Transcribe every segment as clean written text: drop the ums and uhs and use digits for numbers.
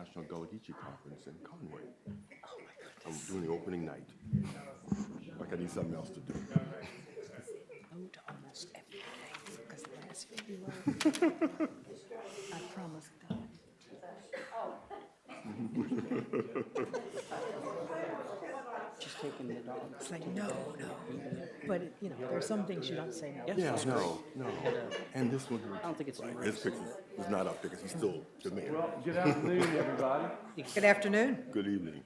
International Gullah-Geechee Conference in Conway. Oh my I'm goodness. doing the opening night. Like I need something else to do. No to almost everything, because the last February, I promised God. Just taking the dog. It's like, no. But, there's some things you don't say no. Yeah, no. And this one here. I don't think it's right, his picture is not up there because he's still the mayor. Well, good afternoon, everybody. Good afternoon. Good evening.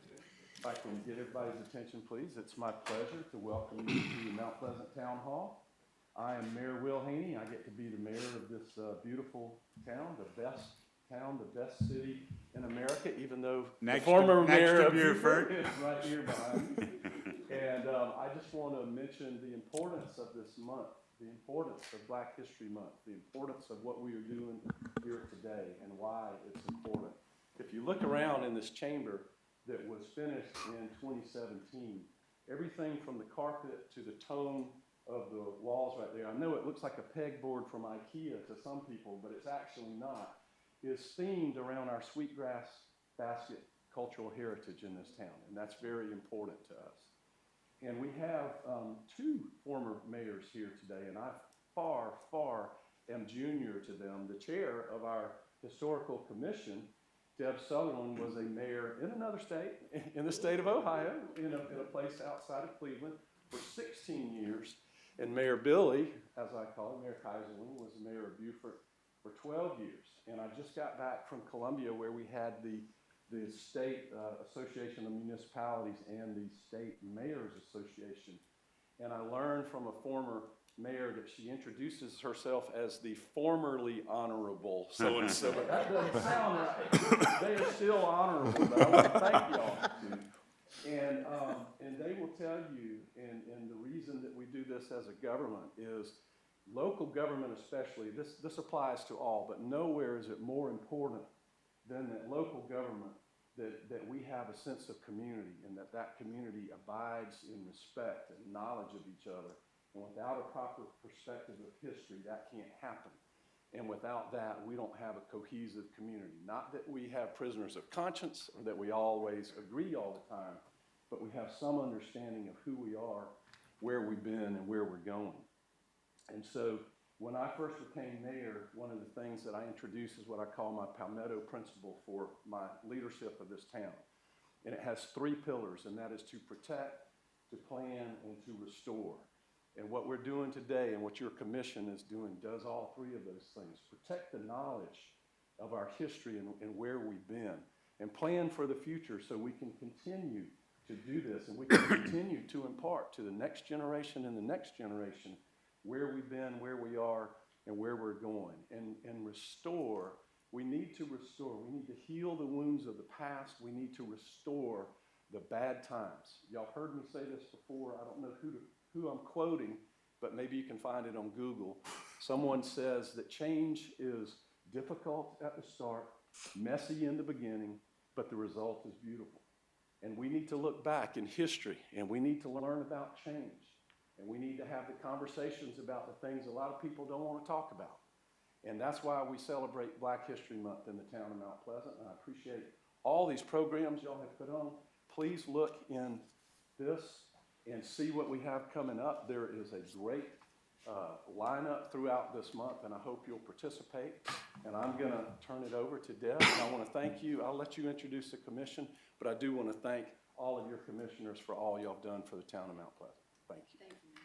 If I can get everybody's attention, please. It's my pleasure to welcome you to Mount Pleasant Town Hall. I am Mayor Will Haney. I get to be the mayor of this beautiful town, the best town, the best city in America, even though the former mayor of Beaufort is right here behind me. And I just want to mention the importance of this month, the importance of Black History Month, the importance of what we are doing here today and why it's important. If you look around in this chamber that was finished in 2017, everything from the carpet to the tone of the walls right there, I know it looks like a pegboard from IKEA to some people, but it's actually not, is themed around our sweetgrass basket cultural heritage in this town, and that's very important to us. And we have two former mayors here today, and I far am junior to them. The chair of our historical commission, Deb Sutherland, was a mayor in another state, in the state of Ohio, in a place outside of Cleveland for 16 years. And Mayor Billy, as I call him, Mayor Kaiserling, was the mayor of Beaufort for 12 years. And I just got back from Columbia where we had the State Association of Municipalities and the State Mayors Association. And I learned from a former mayor that she introduces herself as the formerly honorable so-and-so, but that doesn't sound right. They are still honorable, but I want to thank y'all too. And they will tell you, and the reason that we do this as a government is local government especially, this applies to all, but nowhere is it more important than that local government that we have a sense of community and that community abides in respect and knowledge of each other. And without a proper perspective of history, that can't happen. And without that, we don't have a cohesive community. Not that we have prisoners of conscience or that we always agree all the time, but we have some understanding of who we are, where we've been, and where we're going. And so when I first became mayor, one of the things that I introduced is what I call my Palmetto principle for my leadership of this town. And it has three pillars, and that is to protect, to plan, and to restore. And what we're doing today and what your commission is doing does all three of those things. Protect the knowledge of our history and where we've been, and plan for the future so we can continue to do this and we can continue to impart to the next generation and the next generation where we've been, where we are, and where we're going. And restore, we need to restore. We need to heal the wounds of the past. We need to restore the bad times. Y'all heard me say this before. I don't know who I'm quoting, but maybe you can find it on Google. Someone says that change is difficult at the start, messy in the beginning, but the result is beautiful. And we need to look back in history, and we need to learn about change. And we need to have the conversations about the things a lot of people don't want to talk about. And that's why we celebrate Black History Month in the town of Mount Pleasant. And I appreciate all these programs y'all have put on. Please look in this and see what we have coming up. There is a great lineup throughout this month, and I hope you'll participate. And I'm going to turn it over to Deb. And I want to thank you. I'll let you introduce the commission, but I do want to thank all of your commissioners for all y'all have done for the town of Mount Pleasant. Thank you. Thank you, Mayor.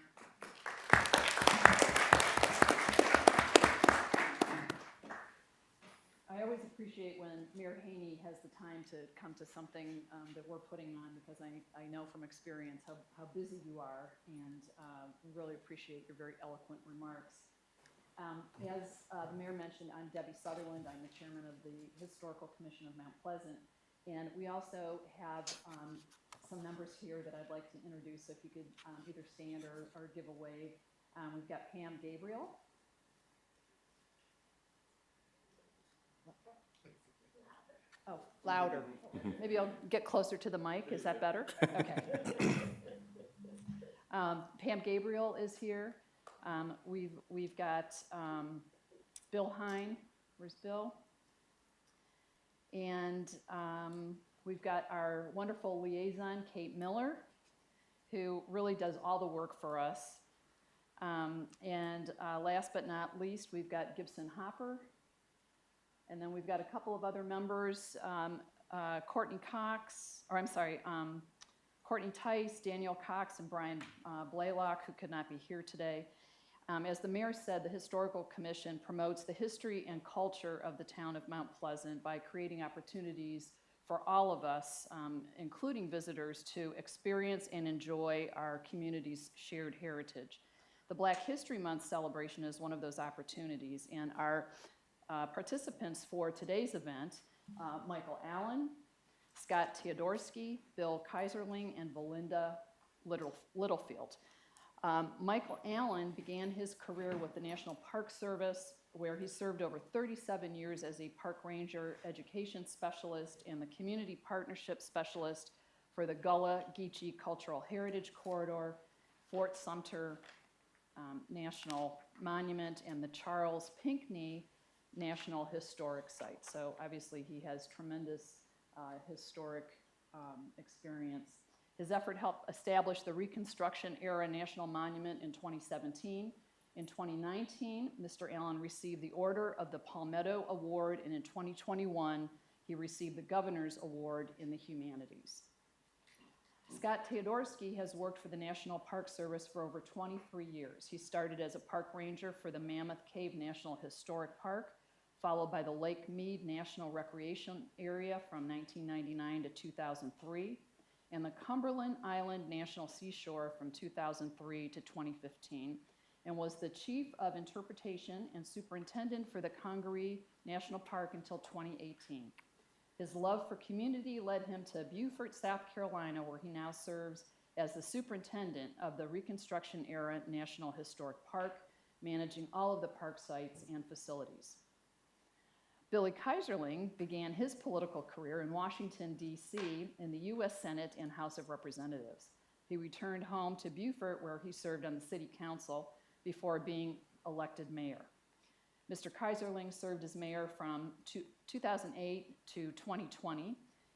I always appreciate when Mayor Haney has the time to come to something that we're putting on, because I know from experience how busy you are, and really appreciate your very eloquent remarks. As the mayor mentioned, I'm Debbie Sutherland. I'm the chairman of the Historical Commission of Mount Pleasant, and we also have some members here that I'd like to introduce. If you could either stand or give a wave. We've got Pam Gabriel. Oh, louder. Maybe I'll get closer to the mic. Is that better? Okay. Pam Gabriel is here. We've got Bill Hine. Where's Bill? And we've got our wonderful liaison, Kate Miller, who really does all the work for us. And last but not least, we've got Gibson Hopper. And then we've got a couple of other members, Courtney Tice, Daniel Cox, and Brian Blaylock, who could not be here today. As the mayor said, the Historical Commission promotes the history and culture of the town of Mount Pleasant by creating opportunities for all of us, including visitors, to experience and enjoy our community's shared heritage. The Black History Month celebration is one of those opportunities, and our participants for today's event, Michael Allen, Scott Teodorsky, Bill Kaiserling, and Velinda Littlefield. Michael Allen began his career with the National Park Service, where he served over 37 years as a park ranger, education specialist, and the community partnership specialist for the Gullah Geechee Cultural Heritage Corridor, Fort Sumter National Monument, and the Charles Pinckney National Historic Site. So obviously he has tremendous historic experience. His effort helped establish the Reconstruction Era National Monument in 2017. In 2019, Mr. Allen received the Order of the Palmetto Award, and in 2021, he received the Governor's Award in the Humanities. Scott Teodorsky has worked for the National Park Service for over 23 years. He started as a park ranger for the Mammoth Cave National Historic Park, followed by the Lake Mead National Recreation Area from 1999 to 2003, and the Cumberland Island National Seashore from 2003 to 2015, and was the Chief of Interpretation and Superintendent for the Congaree National Park until 2018. His love for community led him to Beaufort, South Carolina, where he now serves as the Superintendent of the Reconstruction Era National Historic Park, managing all of the park sites and facilities. Billy Kaiserling began his political career in Washington, D.C. in the U.S. Senate and House of Representatives. He returned home to Beaufort, where he served on the City Council before being elected mayor. Mr. Kaiserling served as mayor from 2008 to 2020.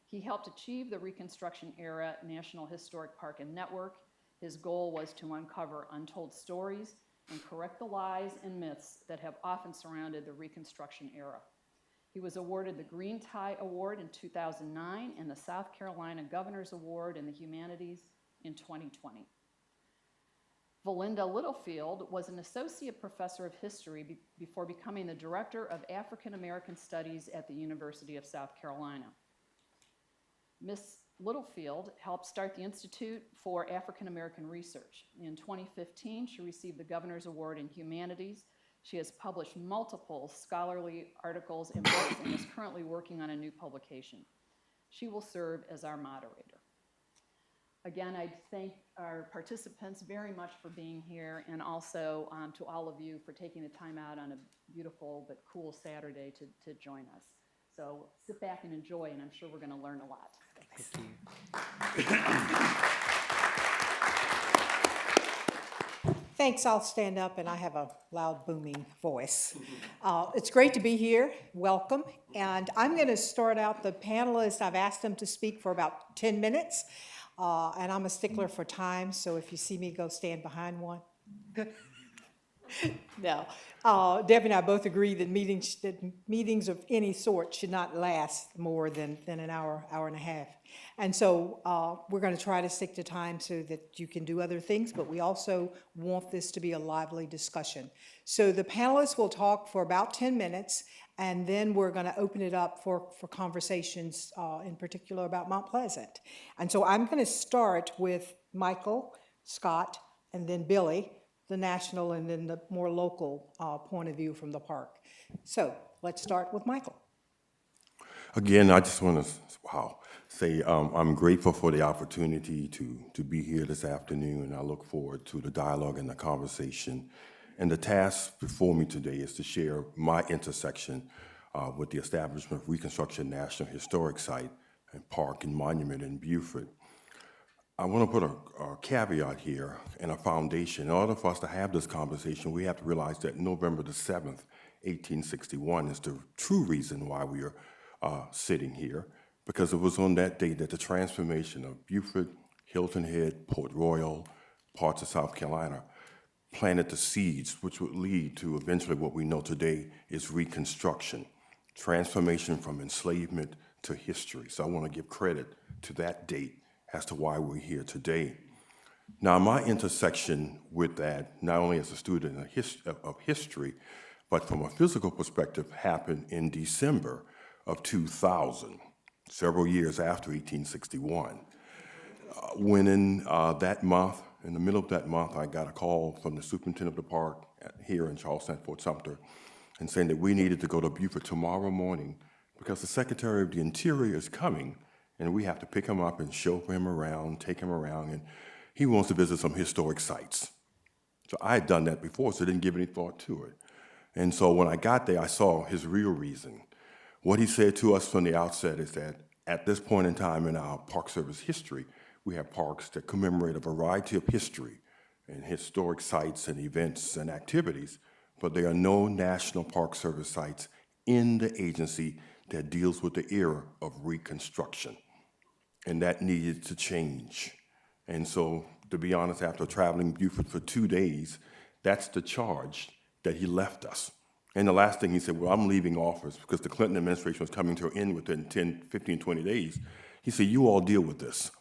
He helped achieve the Reconstruction Era National Historic Park and Network. His goal was to uncover untold stories and correct the lies and myths that have often surrounded the Reconstruction era. He was awarded the Green Tie Award in 2009 and the South Carolina Governor's Award in the Humanities in 2020. Velinda Littlefield was an associate professor of history before becoming the director of African American Studies at the University of South Carolina. Ms. Littlefield helped start the Institute for African American Research. In 2015, she received the Governor's Award in Humanities. She has published multiple scholarly articles and books and is currently working on a new publication. She will serve as our moderator. Again, I thank our participants very much for being here, and also to all of you for taking the time out on a beautiful but cool Saturday to join us. So sit back and enjoy, and I'm sure we're going to learn a lot. Thank you. Thanks. I'll stand up, and I have a loud, booming voice. It's great to be here. Welcome. And I'm going to start out the panelists. I've asked them to speak for about 10 minutes, and I'm a stickler for time, so if you see me go stand behind one. No. Debbie and I both agree that meetings of any sort should not last more than an hour, hour and a half. And so we're going to try to stick to time so that you can do other things, but we also want this to be a lively discussion. So the panelists will talk for about 10 minutes, and then we're going to open it up for conversations in particular about Mount Pleasant. And so I'm going to start with Michael, Scott, and then Billy, the national and then the more local point of view from the park. So let's start with Michael. Again, I just want to, say I'm grateful for the opportunity to be here this afternoon, and I look forward to the dialogue and the conversation. And the task before me today is to share my intersection with the establishment of Reconstruction National Historic Site and Park and Monument in Beaufort. I want to put a caveat here and a foundation. In order for us to have this conversation, we have to realize that November the 7th, 1861 is the true reason why we are sitting here, because it was on that day that the transformation of Beaufort, Hilton Head, Port Royal, parts of South Carolina, planted the seeds which would lead to eventually what we know today is Reconstruction, transformation from enslavement to history. So I want to give credit to that date as to why we're here today. Now, my intersection with that, not only as a student of history, but from a physical perspective, happened in December of 2000, several years after 1861. When in that month, in the middle of that month, I got a call from the superintendent of the park here in Charleston at Fort Sumter and saying that we needed to go to Beaufort tomorrow morning because the Secretary of the Interior is coming and we have to pick him up and show him around, take him around, and he wants to visit some historic sites. So I had done that before, so I didn't give any thought to it. And so when I got there, I saw his real reason. What he said to us from the outset is that at this point in time in our Park Service history, we have parks that commemorate a variety of history and historic sites and events and activities, but there are no National Park Service sites in the agency that deals with the era of Reconstruction. And that needed to change. And so, to be honest, after traveling Beaufort for 2 days, that's the charge that he left us. And the last thing he said, well, I'm leaving office because the Clinton administration was coming to an end within 10, 15, 20 days. He said, you all deal with this.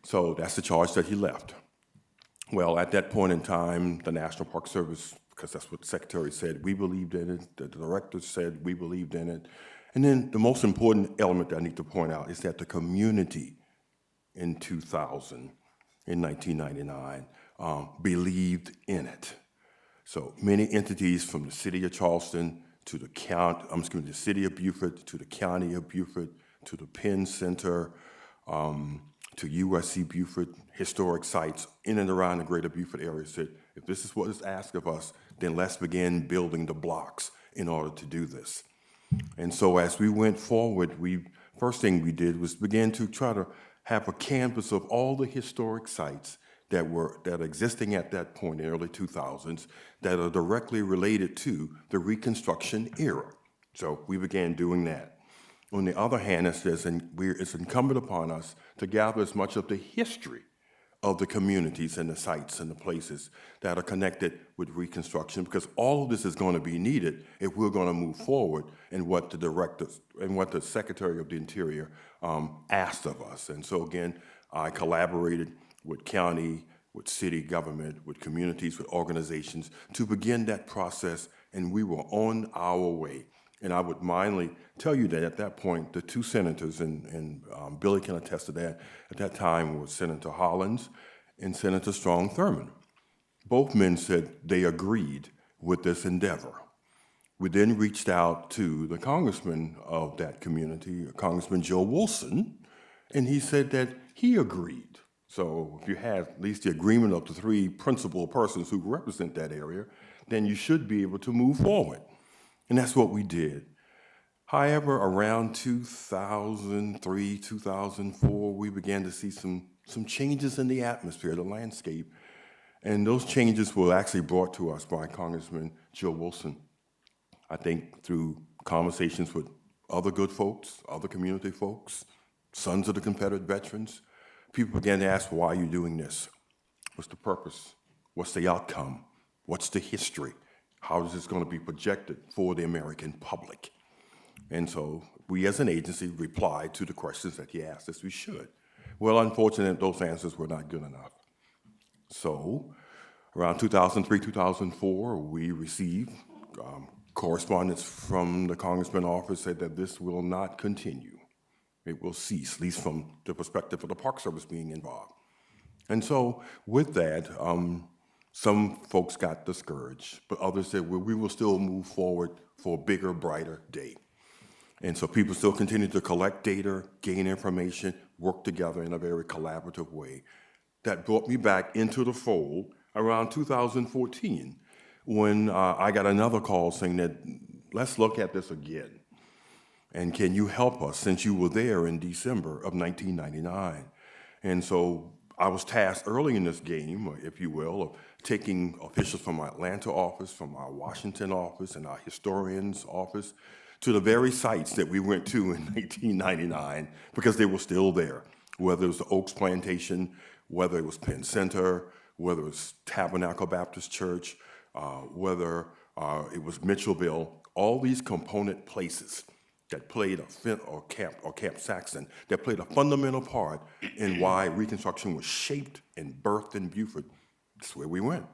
So that's the charge that he left. Well, at that point in time, the National Park Service, because that's what the Secretary said, we believed in it. The director said we believed in it. And then the most important element that I need to point out is that the community in 2000, in 1999, believed in it. So many entities from the city of Charleston to the county, the city of Beaufort, to the county of Beaufort, to the Penn Center, to USC Beaufort, historic sites in and around the greater Beaufort area said, if this is what is asked of us, then let's begin building the blocks in order to do this. And so as we went forward, first thing we did was begin to try to have a canvas of all the historic sites that are existing at that point in the early 2000s that are directly related to the Reconstruction era. So we began doing that. On the other hand, it's incumbent upon us to gather as much of the history of the communities and the sites and the places that are connected with Reconstruction, because all of this is going to be needed if we're going to move forward in what the directors and what the Secretary of the Interior asked of us. And so again, I collaborated with county, with city government, with communities, with organizations to begin that process, and we were on our way. And I would mildly tell you that at that point, the two senators, and Billy can attest to that, at that time was Senator Hollins and Senator Strong Thurmond. Both men said they agreed with this endeavor. We then reached out to the congressman of that community, Congressman Joe Wilson, and he said that he agreed. So if you have at least the agreement of the three principal persons who represent that area, then you should be able to move forward. And that's what we did. However, around 2003, 2004, we began to see some changes in the atmosphere, the landscape. And those changes were actually brought to us by Congressman Joe Wilson. I think through conversations with other good folks, other community folks, sons of the Confederate veterans, people began to ask, why are you doing this? What's the purpose? What's the outcome? What's the history? How is this going to be projected for the American public? And so we as an agency replied to the questions that he asked us we should. Well, unfortunately, those answers were not good enough. So around 2003, 2004, we received correspondence from the congressman's office said that this will not continue. It will cease, at least from the perspective of the Park Service being involved. And so with that, some folks got discouraged, but others said, well, we will still move forward for a bigger, brighter day. And so people still continue to collect data, gain information, work together in a very collaborative way. That brought me back into the fold around 2014 when I got another call saying that, let's look at this again. And can you help us since you were there in December of 1999? And so I was tasked early in this game, if you will, of taking officials from our Atlanta office, from our Washington office, and our historian's office to the very sites that we went to in 1999 because they were still there, whether it was the Oaks Plantation, whether it was Penn Center, whether it was Tabernacle Baptist Church, whether it was Mitchellville, all these component places that played Camp Saxon, that played a fundamental part in why Reconstruction was shaped and birthed in Beaufort. That's where we went.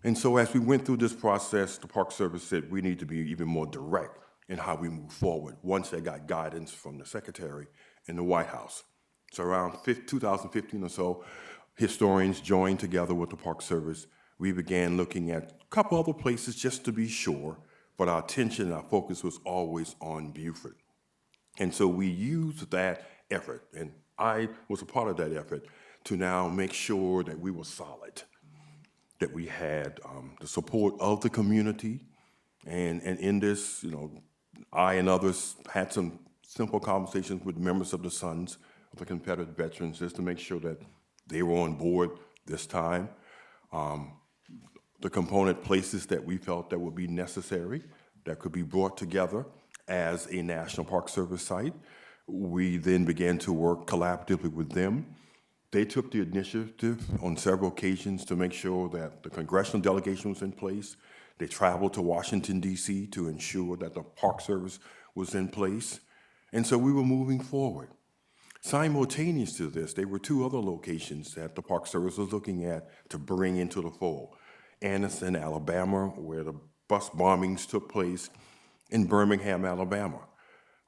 And so as we went through this process, the Park Service said we need to be even more direct in how we move forward once they got guidance from the Secretary in the White House. So around 2015 or so, historians joined together with the Park Service. We began looking at a couple other places just to be sure, but our attention and our focus was always on Beaufort. And so we used that effort, and I was a part of that effort, to now make sure that we were solid, that we had the support of the community. And in this, I and others had some simple conversations with members of the Sons of the Confederate Veterans just to make sure that they were on board this time. The component places that we felt that would be necessary, that could be brought together as a National Park Service site. We then began to work collaboratively with them. They took the initiative on several occasions to make sure that the congressional delegation was in place. They traveled to Washington, D.C. to ensure that the Park Service was in place. And so we were moving forward. Simultaneous to this, there were two other locations that the Park Service was looking at to bring into the fold. Anniston, Alabama, where the bus bombings took place, in Birmingham, Alabama.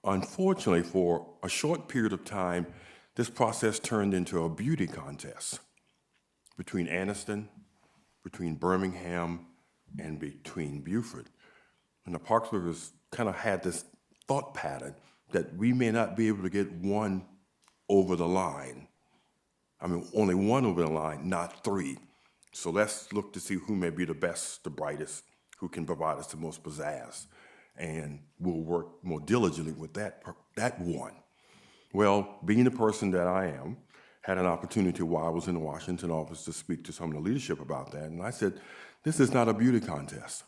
Unfortunately, for a short period of time, this process turned into a beauty contest between Anniston, between Birmingham, and between Beaufort. And the Park Service kind of had this thought pattern that we may not be able to get one over the line. I mean, only one over the line, not three. So let's look to see who may be the best, the brightest, who can provide us the most pizzazz. And we'll work more diligently with that one. Well, being the person that I am, had an opportunity while I was in the Washington office to speak to some of the leadership about that. And I said, this is not a beauty contest.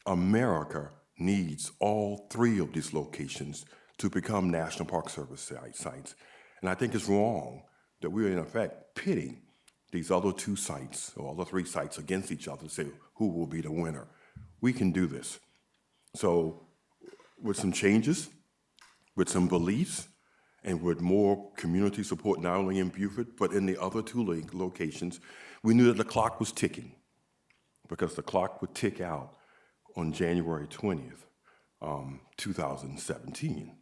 America needs all three of these locations to become National Park Service sites. And I think it's wrong that we are in effect pitting these other two sites, or other three sites against each other to say who will be the winner. We can do this. So with some changes, with some beliefs, and with more community support, not only in Beaufort, but in the other two locations, we knew that the clock was ticking, because the clock would tick out on January 20th, 2017.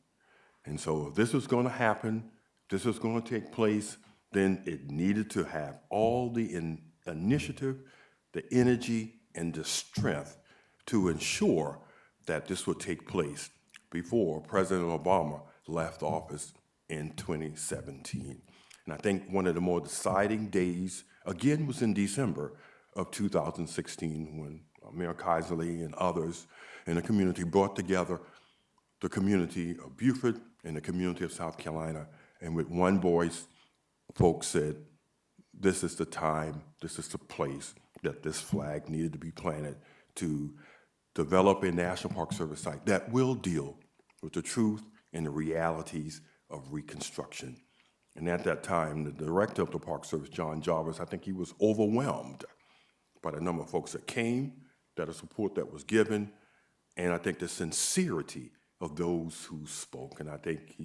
And so if this was going to happen, this was going to take place, then it needed to have all the initiative, the energy, and the strength to ensure that this would take place before President Obama left office in 2017. And I think one of the more deciding days, again, was in December of 2016 when Mayor Kaiserly and others in the community brought together the community of Beaufort and the community of South Carolina. And with one voice, folks said, this is the time, this is the place that this flag needed to be planted to develop a National Park Service site that will deal with the truth and the realities of Reconstruction. And at that time, the director of the Park Service, John Jarvis, I think he was overwhelmed by the number of folks that came, that the support that was given, and I think the sincerity of those who spoke. And I think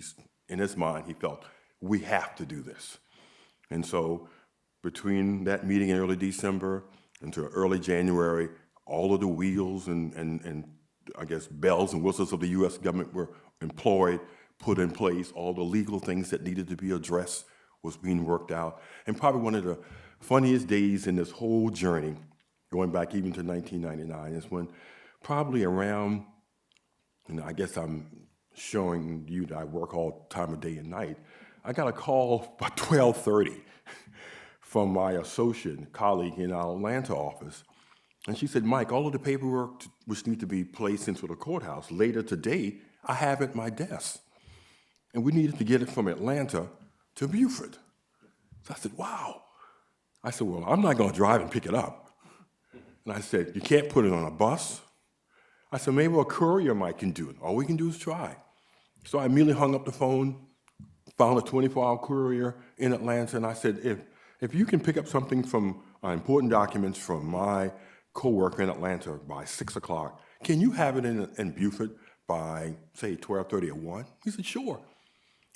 in his mind, he felt, we have to do this. And so between that meeting in early December into early January, all of the wheels and I guess bells and whistles of the U.S. government were employed, put in place. All the legal things that needed to be addressed was being worked out. And probably one of the funniest days in this whole journey, going back even to 1999, is when probably around, and I guess I'm showing you that I work all time of day and night, I got a call by 12:30 from my associate and colleague in our Atlanta office. And she said, Mike, all of the paperwork which need to be placed into the courthouse later today, I have at my desk. And we needed to get it from Atlanta to Beaufort. So I said, wow. I said, well, I'm not going to drive and pick it up. And I said, you can't put it on a bus. I said, maybe a courier might can do it. All we can do is try. So I immediately hung up the phone, found a 24-hour courier in Atlanta, and I said, if you can pick up something from important documents from my coworker in Atlanta by 6 o'clock, can you have it in Beaufort by, say, 12:30 or 1? He said, sure.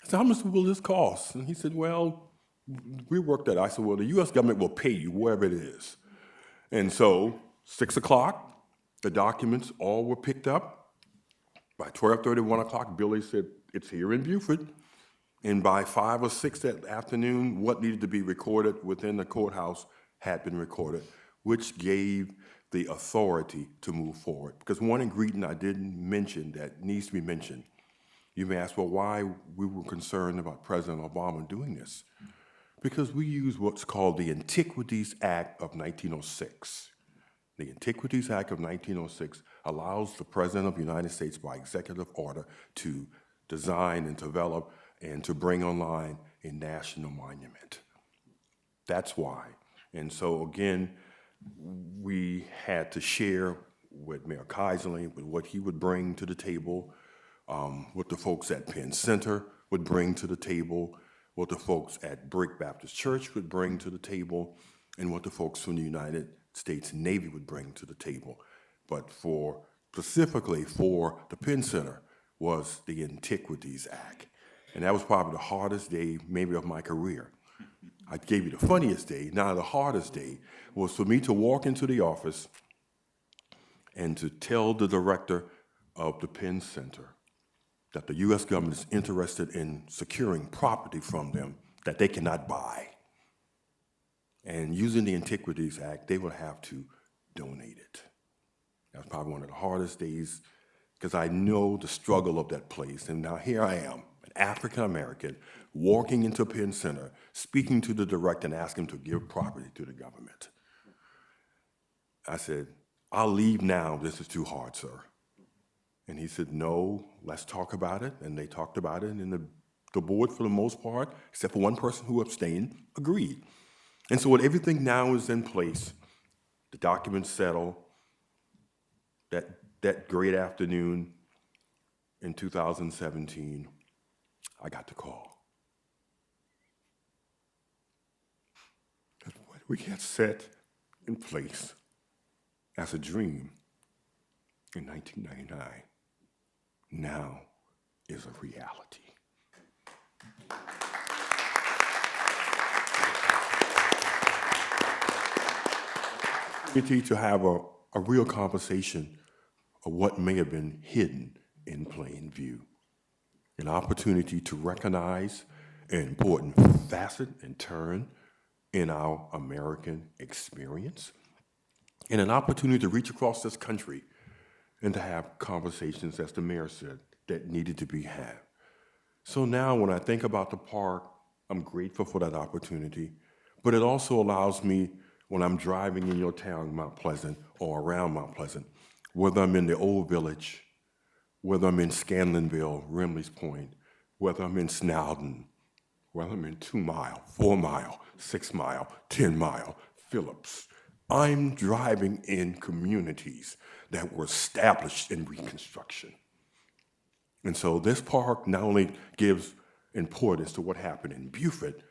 I said, how much will this cost? And he said, well, we worked that. I said, well, the U.S. government will pay you wherever it is. And so 6 o'clock, the documents all were picked up. By 12:30, 1 o'clock, Billy said, it's here in Beaufort. And by 5 or 6 that afternoon, what needed to be recorded within the courthouse had been recorded, which gave the authority to move forward. Because one ingredient I didn't mention that needs to be mentioned, you may ask, well, why we were concerned about President Obama doing this? Because we use what's called the Antiquities Act of 1906. The Antiquities Act of 1906 allows the President of the United States by executive order to design and develop and to bring online a national monument. That's why. And so again, we had to share with Mayor Kaiserling, with what he would bring to the table, what the folks at Penn Center would bring to the table, what the folks at Brick Baptist Church would bring to the table, and what the folks from the United States Navy would bring to the table. But specifically for the Penn Center was the Antiquities Act. And that was probably the hardest day maybe of my career. I gave you the funniest day. Now the hardest day was for me to walk into the office and to tell the director of the Penn Center that the U.S. government is interested in securing property from them that they cannot buy. And using the Antiquities Act, they would have to donate it. That was probably one of the hardest days because I know the struggle of that place. And now here I am, an African American, walking into Penn Center, speaking to the director and asking him to give property to the government. I said, I'll leave now, this is too hard, sir. And he said, no, let's talk about it. And they talked about it, and the board, for the most part, except for one person who abstained, agreed. And so when everything now is in place, the documents settle, that great afternoon in 2017, I got the call. That what we had set in place as a dream in 1999 now is a reality. To have a real conversation of what may have been hidden in plain view. An opportunity to recognize an important facet and turn in our American experience, and an opportunity to reach across this country and to have conversations, as the mayor said, that needed to be had. So now when I think about the park, I'm grateful for that opportunity, but it also allows me, when I'm driving in your town, Mount Pleasant, or around Mount Pleasant, whether I'm in the Old Village, whether I'm in Scanlonville, Remley's Point, whether I'm in Snowden, whether I'm in 2 Mile, 4 Mile, 6 Mile, 10 Mile, Phillips, I'm driving in communities that were established in Reconstruction. And so this park not only gives importance to what happened in Beaufort,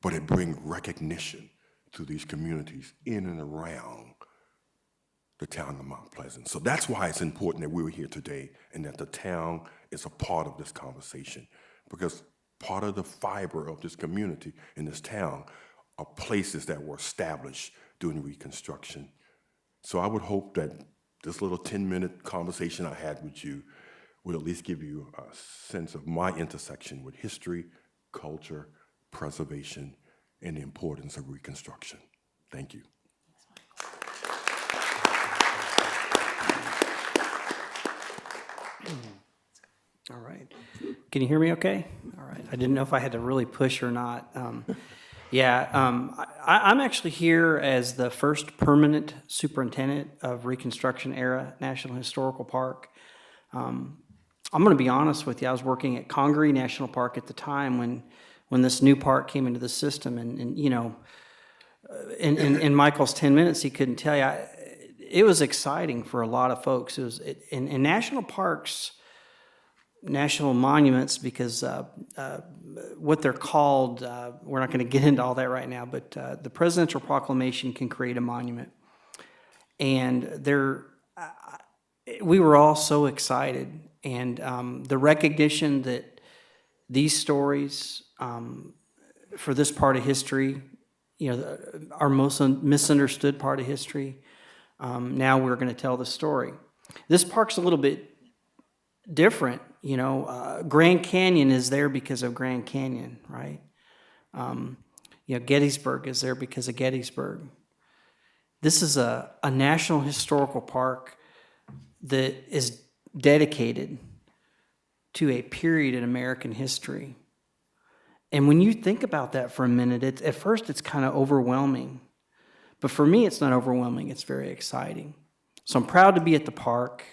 but it brings recognition to these communities in and around the town of Mount Pleasant. So that's why it's important that we're here today and that the town is a part of this conversation, because part of the fiber of this community in this town are places that were established during Reconstruction. So I would hope that this little 10-minute conversation I had with you would at least give you a sense of my intersection with history, culture, preservation, and the importance of Reconstruction. Thank you. All right. Can you hear me okay? All right. I didn't know if I had to really push or not. I'm actually here as the first permanent superintendent of Reconstruction era National Historical Park. I'm going to be honest with you. I was working at Congaree National Park at the time when this new park came into the system, and you know, in Michael's 10 minutes, he couldn't tell you. it was exciting for a lot of folks. It was in national parks, national monuments, because what they're called, we're not going to get into all that right now, but the presidential proclamation can create a monument. And we were all so excited. And the recognition that these stories, for this part of history, our most misunderstood part of history, now we're going to tell the story. This park's a little bit different. Grand Canyon is there because of Grand Canyon, right? Gettysburg is there because of Gettysburg. This is a national historical park that is dedicated to a period in American history. And when you think about that for a minute, at first it's kind of overwhelming. But for me, it's not overwhelming. It's very exciting. So I'm proud to be at the park,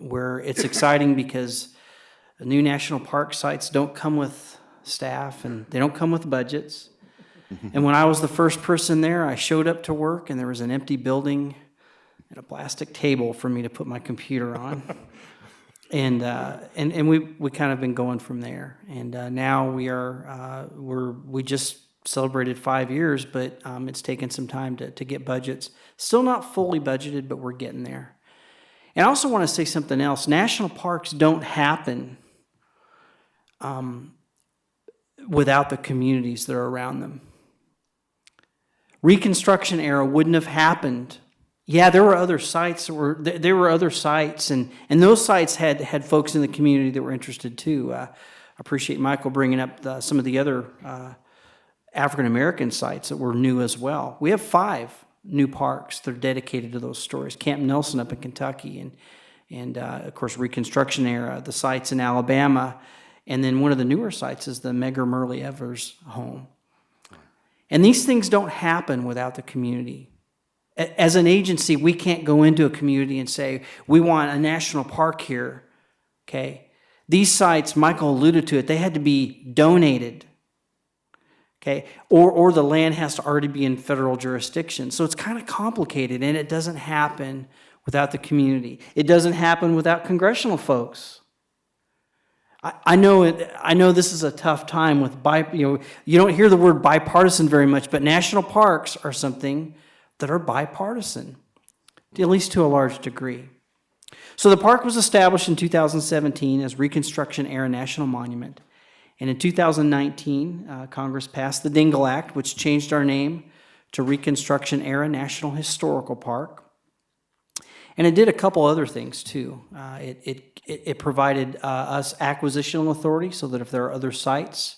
where it's exciting because new national park sites don't come with staff and they don't come with budgets. And when I was the first person there, I showed up to work and there was an empty building and a plastic table for me to put my computer on. And we kind of been going from there. And now we just celebrated 5 years, but it's taken some time to get budgets. Still not fully budgeted, but we're getting there. And I also want to say something else. National parks don't happen without the communities that are around them. Reconstruction era wouldn't have happened. Yeah, there were other sites, and those sites had folks in the community that were interested too. I appreciate Michael bringing up some of the other African-American sites that were new as well. We have 5 new parks that are dedicated to those stories. Camp Nelson up in Kentucky, and of course Reconstruction era, the sites in Alabama, and then one of the newer sites is the Medgar Murray Evers home. And these things don't happen without the community. As an agency, we can't go into a community and say, we want a national park here, okay? These sites, Michael alluded to it, they had to be donated, okay? Or the land has to already be in federal jurisdiction. So it's kind of complicated, and it doesn't happen without the community. It doesn't happen without congressional folks. I know this is a tough time with you don't hear the word bipartisan very much, but national parks are something that are bipartisan, at least to a large degree. So the park was established in 2017 as Reconstruction Era National Monument. And in 2019, Congress passed the Dingell Act, which changed our name to Reconstruction Era National Historical Park. And it did a couple other things too. It provided us acquisitional authority so that if there are other sites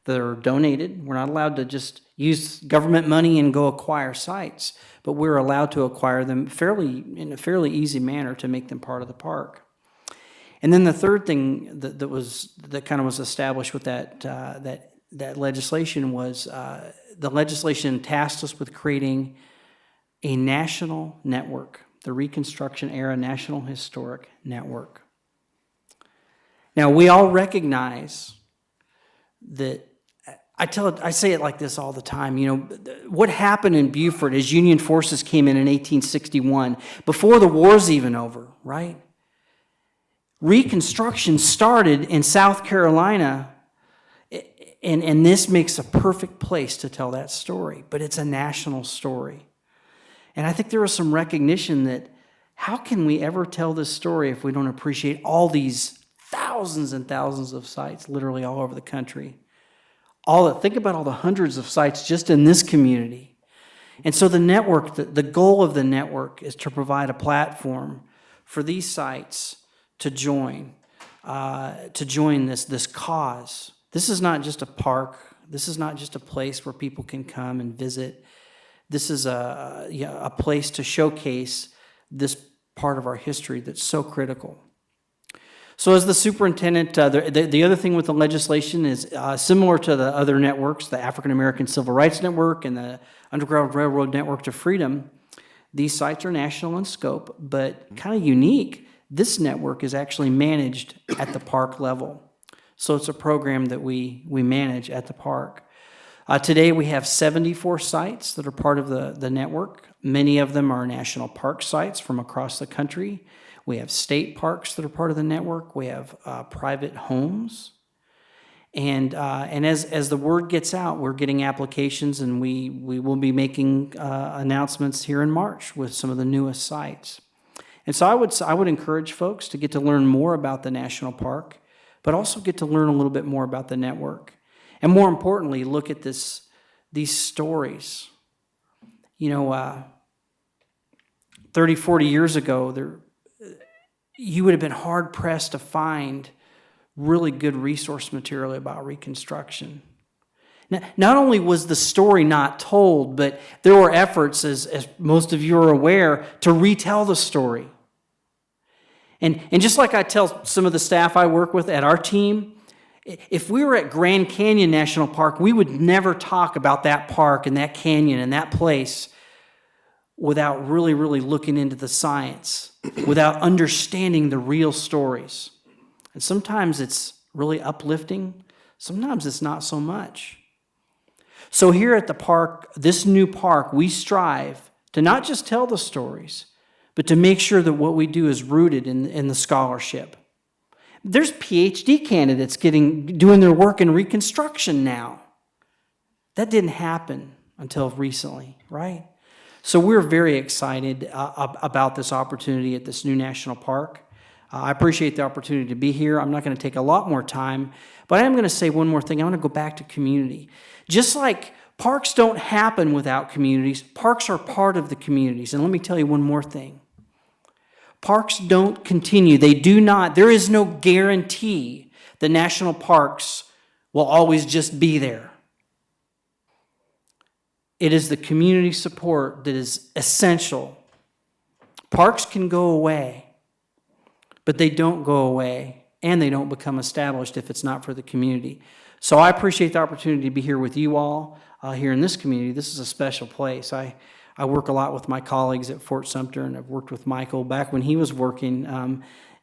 that are donated, we're not allowed to just use government money and go acquire sites, but we're allowed to acquire them in a fairly easy manner to make them part of the park. And then the third thing that kind of was established with that legislation was the legislation tasked us with creating a national network, the Reconstruction Era National Historic Network. Now, we all recognize that, I say it like this all the time, what happened in Beaufort as Union forces came in 1861, before the war's even over, right? Reconstruction started in South Carolina, and this makes a perfect place to tell that story, but it's a national story. And I think there was some recognition that how can we ever tell this story if we don't appreciate all these thousands and thousands of sites literally all over the country? Think about all the hundreds of sites just in this community. And so the network, the goal of the network is to provide a platform for these sites to join this cause. This is not just a park. This is not just a place where people can come and visit. This is a place to showcase this part of our history that's so critical. So as the superintendent, the other thing with the legislation is similar to the other networks, the African American Civil Rights Network and the Underground Railroad Network to Freedom. These sites are national in scope, but kind of unique. This network is actually managed at the park level. So it's a program that we manage at the park. Today, we have 74 sites that are part of the network. Many of them are national park sites from across the country. We have state parks that are part of the network. We have private homes. And as the word gets out, we're getting applications, and we will be making announcements here in March with some of the newest sites. And so I would encourage folks to get to learn more about the national park, but also get to learn a little bit more about the network. And more importantly, look at these stories. 30, 40 years ago, you would have been hard-pressed to find really good resource material about Reconstruction. Now, not only was the story not told, but there were efforts, as most of you are aware, to retell the story. And just like I tell some of the staff I work with at our team, if we were at Grand Canyon National Park, we would never talk about that park and that canyon and that place without really, really looking into the science, without understanding the real stories. And sometimes it's really uplifting, sometimes it's not so much. So here at the park, this new park, we strive to not just tell the stories, but to make sure that what we do is rooted in the scholarship. There's PhD candidates doing their work in Reconstruction now. That didn't happen until recently, right? So we're very excited about this opportunity at this new national park. I appreciate the opportunity to be here. I'm not going to take a lot more time, but I am going to say one more thing. I want to go back to community. Just like parks don't happen without communities, parks are part of the communities. And let me tell you one more thing. Parks don't continue. They do not. There is no guarantee the national parks will always just be there. It is the community support that is essential. Parks can go away, but they don't go away, and they don't become established if it's not for the community. So I appreciate the opportunity to be here with you all here in this community. This is a special place. I work a lot with my colleagues at Fort Sumter, and I've worked with Michael back when he was working,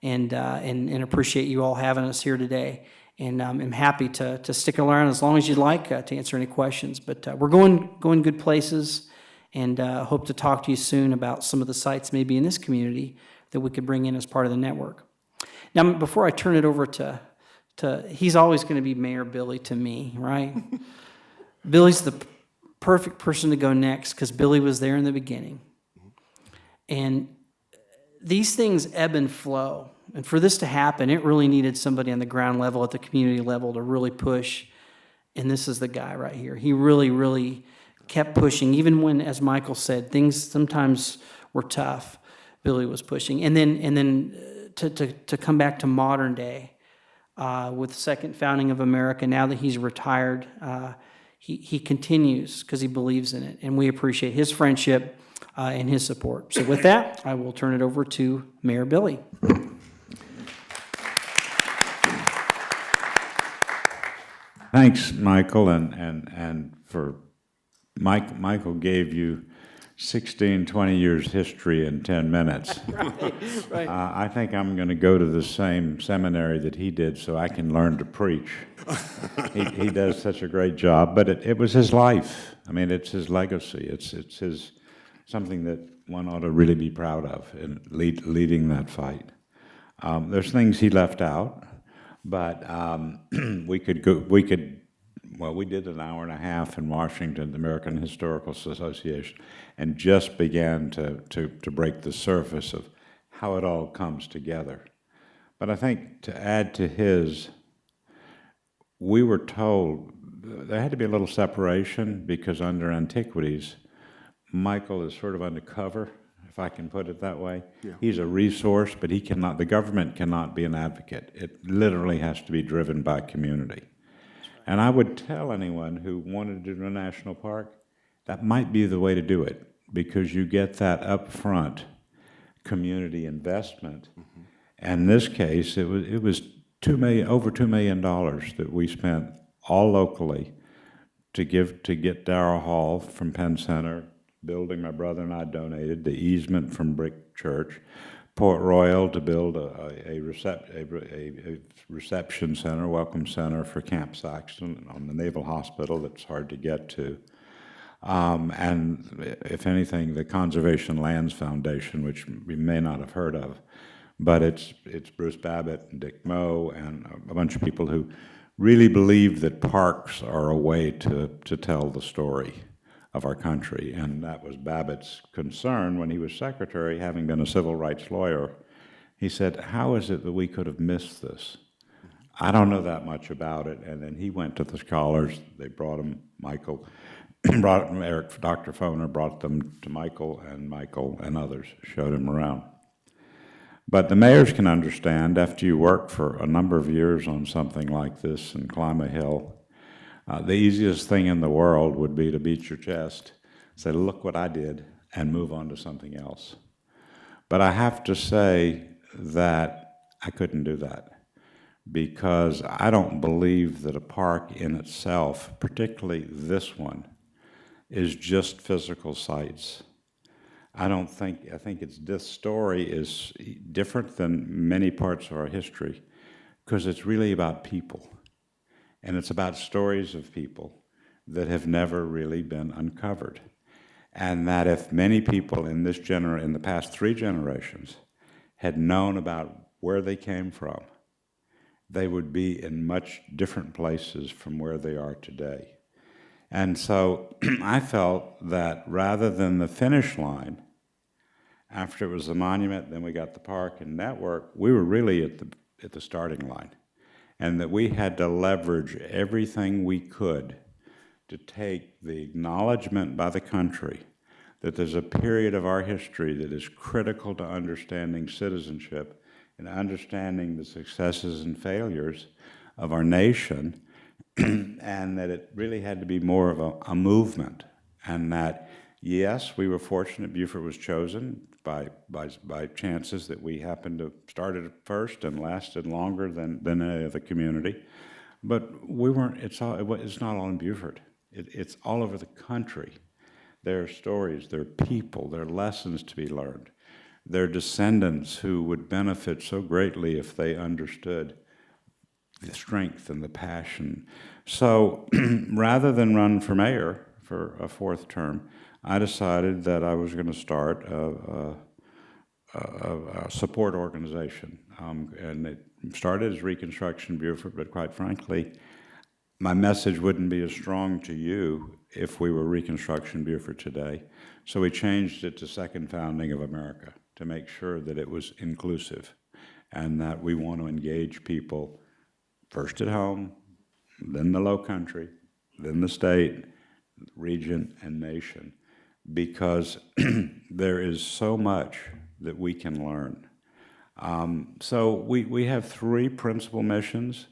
and appreciate you all having us here today. And I'm happy to stick around as long as you'd like to answer any questions. But we're going good places, and hope to talk to you soon about some of the sites maybe in this community that we could bring in as part of the network. Now, before I turn it over to he's always going to be Mayor Billy to me, right? Billy's the perfect person to go next because Billy was there in the beginning. And these things ebb and flow. And for this to happen, it really needed somebody on the ground level, at the community level, to really push. And this is the guy right here. He really, really kept pushing, even when, as Michael said, things sometimes were tough. Billy was pushing. And then to come back to modern day with the second founding of America, now that he's retired, he continues because he believes in it. And we appreciate his friendship and his support. So with that, I will turn it over to Mayor Billy. Thanks, Michael, and for Michael gave you 16, 20 years history in 10 minutes. Right. I think I'm going to go to the same seminary that he did so I can learn to preach. He does such a great job, but it was his life. I mean, it's his legacy. It's his something that one ought to really be proud of in leading that fight. There's things he left out. But we did an hour and a half in Washington, the American Historical Association, and just began to break the surface of how it all comes together. But I think to add to his, we were told there had to be a little separation because under Antiquities, Michael is sort of undercover, if I can put it that way. Yeah. He's a resource, but he cannot, the government cannot be an advocate. It literally has to be driven by community. And I would tell anyone who wanted to do a national park, that might be the way to do it, because you get that upfront community investment. Mm-hmm. And in this case, it was over $2 million that we spent all locally to get Darrell Hall from Penn Center, building my brother and I donated, the easement from Brick Church, Port Royal to build a reception center, welcome center for Camp Saxton on the Naval Hospital that's hard to get to. And if anything, the Conservation Lands Foundation, which we may not have heard of, but it's Bruce Babbitt and Dick Moe and a bunch of people who really believe that parks are a way to tell the story of our country. And that was Babbitt's concern when he was secretary, having been a civil rights lawyer. He said, how is it that we could have missed this? I don't know that much about it. And then he went to the scholars. They brought him Michael, brought him Eric, Dr. Foner brought them to Michael and others showed him around. But the mayors can understand, after you work for a number of years on something like this and climb a hill, the easiest thing in the world would be to beat your chest, say, look what I did, and move on to something else. But I have to say that I couldn't do that, because I don't believe that a park in itself, particularly this one, is just physical sites. I think this story is different than many parts of our history, because it's really about people. And it's about stories of people that have never really been uncovered. And that if many people in the past 3 generations had known about where they came from, they would be in much different places from where they are today. And so I felt that rather than the finish line, after it was the monument, then we got the park and network, we were really at the starting line. And that we had to leverage everything we could to take the acknowledgement by the country that there's a period of our history that is critical to understanding citizenship and understanding the successes and failures of our nation, and that it really had to be more of a movement. And that, yes, we were fortunate Beaufort was chosen by chances that we happened to started it first and lasted longer than any other community. But we weren't, it's not all in Beaufort. It's all over the country. There are stories, there are people, there are lessons to be learned. There are descendants who would benefit so greatly if they understood the strength and the passion. So rather than run for mayor for a 4th term, I decided that I was going to start a support organization. And it started as Reconstruction Beaufort, but quite frankly, my message wouldn't be as strong to you if we were Reconstruction Beaufort today. So we changed it to Second Founding of America to make sure that it was inclusive and that we want to engage people first at home, then the Low Country, then the state, region, and nation, because there is so much that we can learn. So we have 3 principal missions.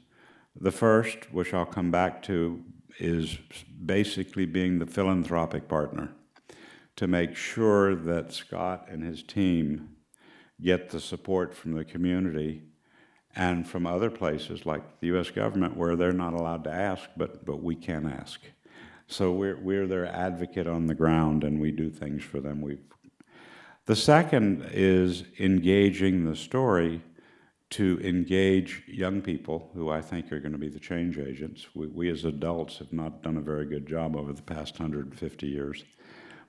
The first, which I'll come back to, is basically being the philanthropic partner to make sure that Scott and his team get the support from the community and from other places like the U.S. government where they're not allowed to ask, but we can ask. So we're their advocate on the ground, and we do things for them. The second is engaging the story to engage young people who I think are going to be the change agents. We as adults have not done a very good job over the past 150 years.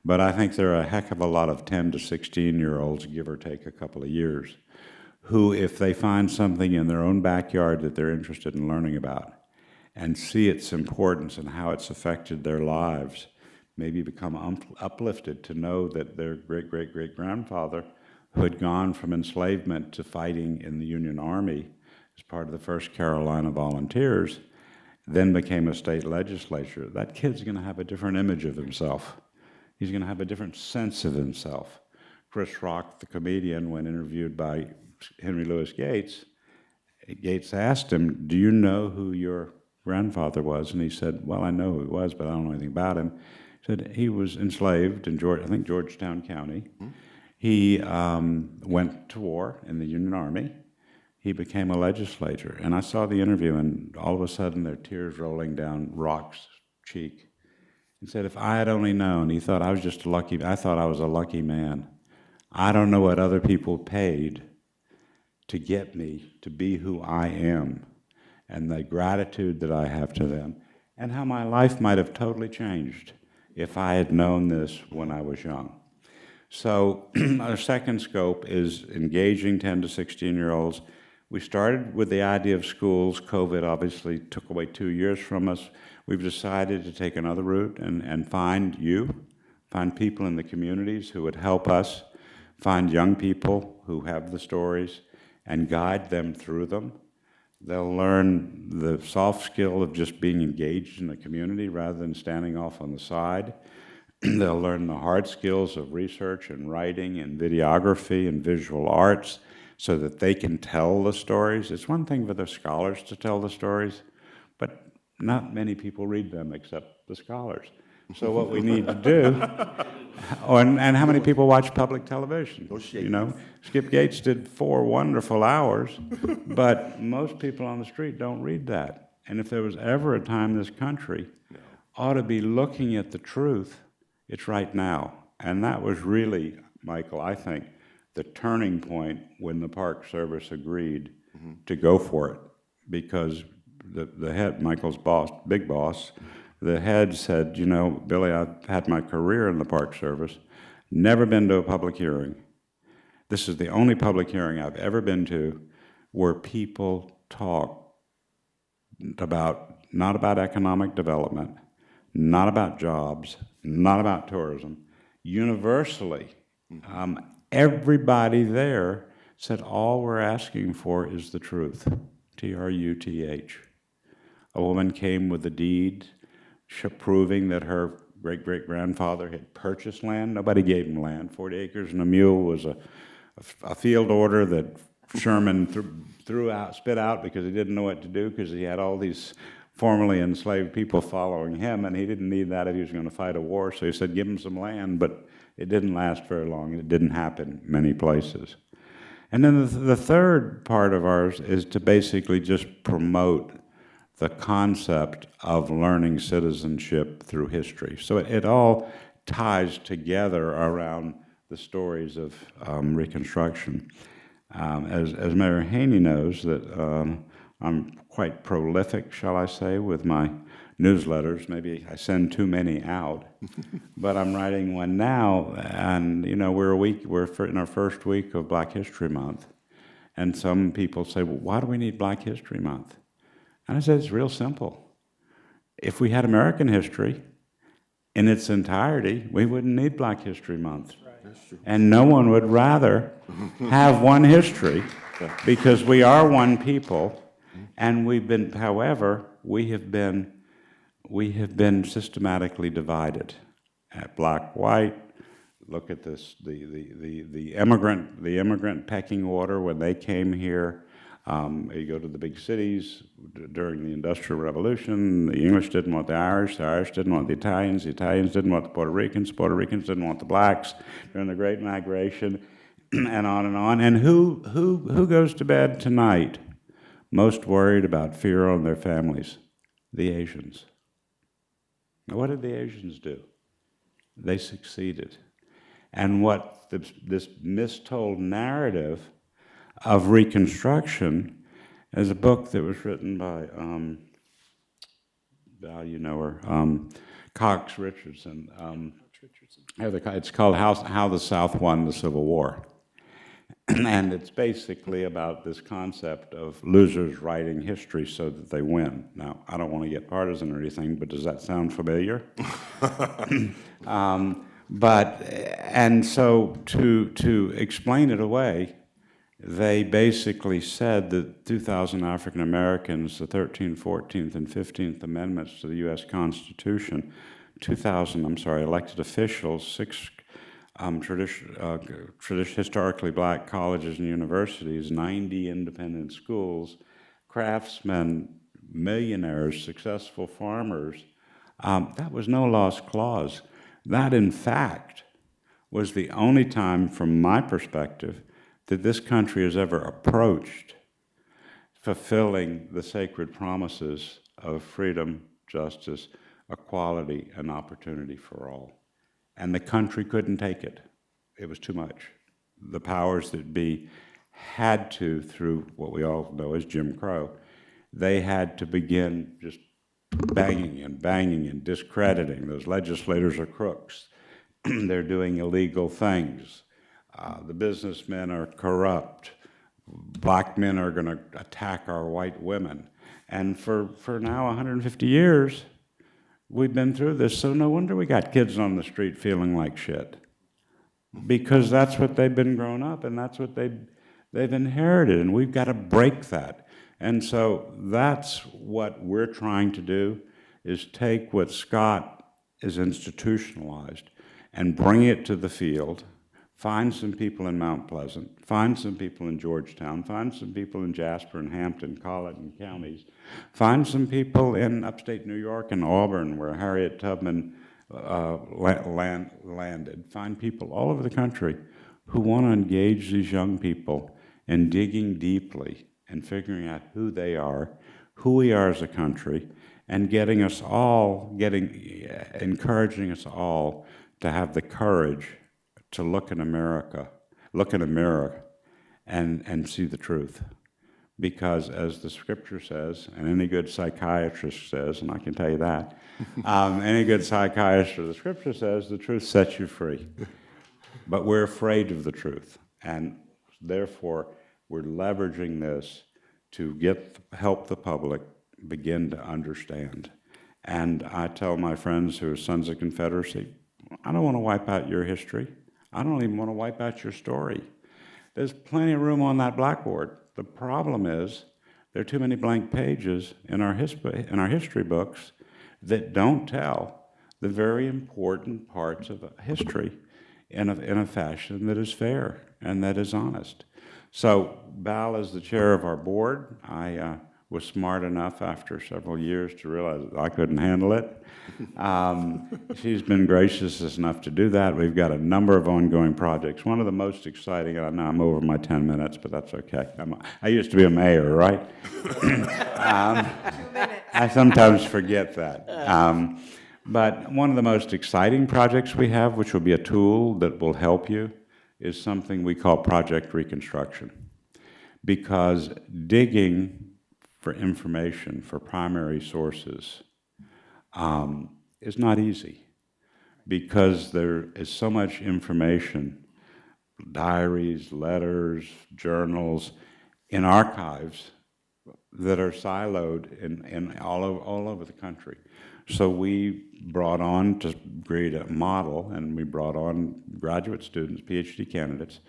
But I think there are a heck of a lot of 10 to 16-year-olds, give or take a couple of years, who, if they find something in their own backyard that they're interested in learning about and see its importance and how it's affected their lives, maybe become uplifted to know that their great-great-great-grandfather, who had gone from enslavement to fighting in the Union Army as part of the 1st Carolina Volunteers, then became a state legislature. That kid's going to have a different image of himself. He's going to have a different sense of himself. Chris Rock, the comedian, when interviewed by Henry Louis Gates, Gates asked him, "Do you know who your grandfather was?" And he said, "Well, I know who he was, but I don't know anything about him." He said he was enslaved in Georgetown County. Mm-hmm. He went to war in the Union Army. He became a legislator. And I saw the interview, and all of a sudden there are tears rolling down Rock's cheek. He said, "If I had only known," he thought, I thought I was a lucky man. I don't know what other people paid to get me to be who I am, and the gratitude that I have to them, and how my life might have totally changed if I had known this when I was young. So our second scope is engaging 10 to 16-year-olds. We started with the idea of schools. COVID obviously took away 2 years from us. We've decided to take another route and find people in the communities who would help us, find young people who have the stories, and guide them through them. They'll learn the soft skill of just being engaged in the community rather than standing off on the side. They'll learn the hard skills of research and writing and videography and visual arts so that they can tell the stories. It's one thing for the scholars to tell the stories, but not many people read them except the scholars. So what we need to do, and how many people watch public television? You know, Skip Gates did 4 wonderful hours, but most people on the street don't read that. And if there was ever a time this country ought to be looking at the truth, it's right now. And that was really, Michael, I think, the turning point when the Park Service agreed to go for it, because the head, Michael's boss, big boss, the head said, you know, Billy, I've had my career in the Park Service, never been to a public hearing. This is the only public hearing I've ever been to where people talk about, not about economic development, not about jobs, not about tourism. Universally, everybody there said all we're asking for is the truth, T-R-U-T-H. A woman came with a deed proving that her great-great-grandfather had purchased land. Nobody gave him land. 40 acres and a mule was a field order that Sherman spit out because he didn't know what to do, because he had all these formerly enslaved people following him, and he didn't need that if he was going to fight a war. So he said, give him some land, but it didn't last very long. It didn't happen many places. And then the third part of ours is to basically just promote the concept of learning citizenship through history. So it all ties together around the stories of Reconstruction. As Mayor Haney knows, that I'm quite prolific, shall I say, with my newsletters. Maybe I send too many out, but I'm writing one now, and you know, we're in our first week of Black History Month, and some people say, well, why do we need Black History Month? And I said, it's real simple. If we had American history in its entirety, we wouldn't need Black History Month. And no one would rather have one history, because we are one people, and however, we have been systematically divided. At black, white, look at this, the immigrant pecking order when they came here. You go to the big cities during the Industrial Revolution, the English didn't want the Irish didn't want the Italians didn't want the Puerto Ricans didn't want the blacks during the Great Migration, and on and on. And who goes to bed tonight most worried about fear on their families? The Asians. Now, what did the Asians do? They succeeded. And what this mistold narrative of Reconstruction is a book that was written by, Val, you know her, Cox Richardson. It's called How the South Won the Civil War. And it's basically about this concept of losers writing history so that they win. Now, I don't want to get partisan or anything, but does that sound familiar? And so to explain it away, they basically said that 2,000 African Americans, the 13th, 14th, and 15th Amendments to the U.S. Constitution, 2,000, elected officials, 6 historically black colleges and universities, 90 independent schools, craftsmen, millionaires, successful farmers. That was no lost cause. That, in fact, was the only time, from my perspective, that this country has ever approached fulfilling the sacred promises of freedom, justice, equality, and opportunity for all. And the country couldn't take it. It was too much. The powers that be had to, through what we all know as Jim Crow, they had to begin just banging and discrediting. Those legislators are crooks. They're doing illegal things. The businessmen are corrupt. Black men are going to attack our white women. And for now 150 years, we've been through this, so no wonder we got kids on the street feeling like shit. Because that's what they've been growing up, and that's what they've inherited, and we've got to break that. And so that's what we're trying to do, is take what Scott is institutionalized and bring it to the field, find some people in Mount Pleasant, find some people in Georgetown, find some people in Jasper and Hampton, Colleton counties, find some people in upstate New York and Auburn, where Harriet Tubman landed, find people all over the country who want to engage these young people in digging deeply and figuring out who they are, who we are as a country, and encouraging us all to have the courage to look in a mirror and see the truth. Because as the scripture says, and any good psychiatrist says, and I can tell you that, any good psychiatrist, the scripture says, the truth sets you free. But we're afraid of the truth, and therefore we're leveraging this to help the public begin to understand. And I tell my friends who are Sons of Confederacy, I don't want to wipe out your history. I don't even want to wipe out your story. There's plenty of room on that blackboard. The problem is there are too many blank pages in our history books that don't tell the very important parts of history in a fashion that is fair and that is honest. So Val is the chair of our board. I was smart enough after several years to realize that I couldn't handle it. She's been gracious enough to do that. We've got a number of ongoing projects. One of the most exciting, and I know I'm over my 10 minutes, but that's okay. I used to be a mayor, right? 2 minutes. I sometimes forget that. But one of the most exciting projects we have, which will be a tool that will help you, is something we call Project Reconstruction. Because digging for information, for primary sources, is not easy. Because there is so much information, diaries, letters, journals, in archives that are siloed in all over the country. So we brought on to create a model, and we brought on graduate students, PhD candidates,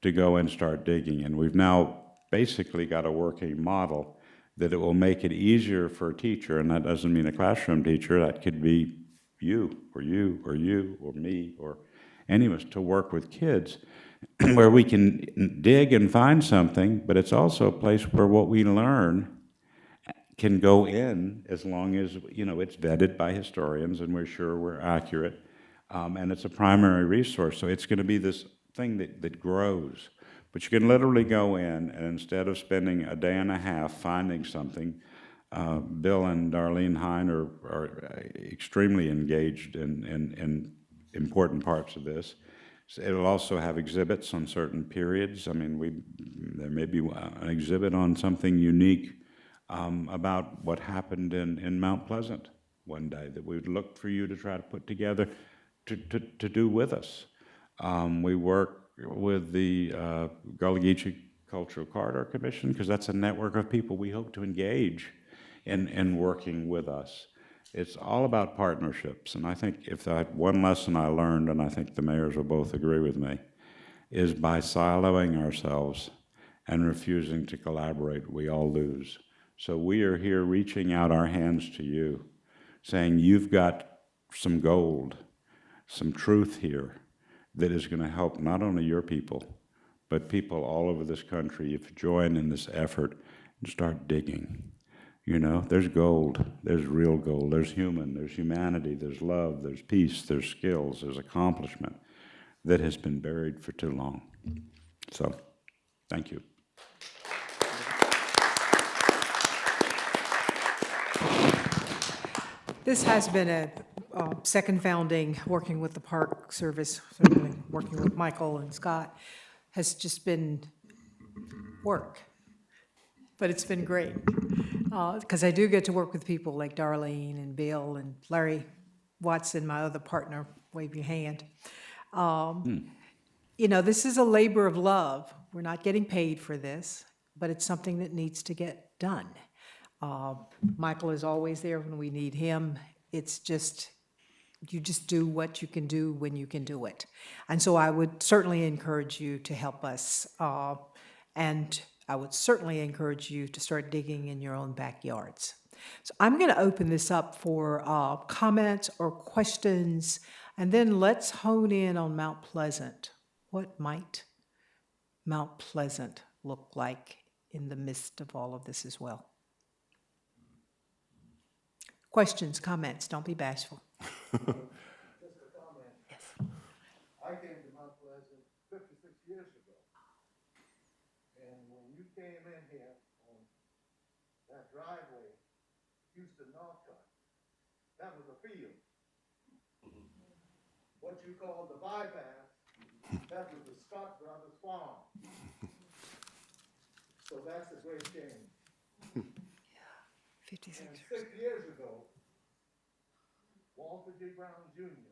to go and start digging. And we've now basically got a working model that it will make it easier for a teacher, and that doesn't mean a classroom teacher, that could be you, or you, or you, or me, or any of us, to work with kids where we can dig and find something, but it's also a place where what we learn can go in as long as, it's vetted by historians and we're sure we're accurate, and it's a primary resource. So it's going to be this thing that grows. But you can literally go in, and instead of spending a day and a half finding something, Bill and Darlene Hine are extremely engaged in important parts of this. So it'll also have exhibits on certain periods. I mean, there may be an exhibit on something unique about what happened in Mount Pleasant one day that we would look for you to try to put together to do with us. We work with the Gullah Geechee Cultural Corridor Commission, because that's a network of people we hope to engage in working with us. It's all about partnerships, and I think if that one lesson I learned, and I think the mayors will both agree with me, is by siloing ourselves and refusing to collaborate, we all lose. So we are here reaching out our hands to you, saying you've got some gold, some truth here that is going to help not only your people, but people all over this country if you join in this effort and start digging. There's gold, there's real gold, there's humanity, there's love, there's peace, there's skills, there's accomplishment that has been buried for too long. So, thank you. This has been a second founding, working with the Park Service, certainly working with Michael and Scott, has just been work. But it's been great, because I do get to work with people like Darlene and Bill and Larry Watson, my other partner, wave your hand. You know, this is a labor of love. We're not getting paid for this, but it's something that needs to get done. Michael is always there when we need him. It's just, you just do what you can do when you can do it. And so I would certainly encourage you to help us. And I would certainly encourage you to start digging in your own backyards. So I'm going to open this up for comments or questions, and then let's hone in on Mount Pleasant. What might Mount Pleasant look like in the midst of all of this as well? Questions, comments, don't be bashful. Just a comment. Yes. I came to Mount Pleasant 56 years ago. And when you came in here on that driveway, Houston Northwest, that was a field. What you call the bypass, that was the Scott Brothers farm. So that's a great change. 56. And 6 years ago, Walter G. Brown Jr.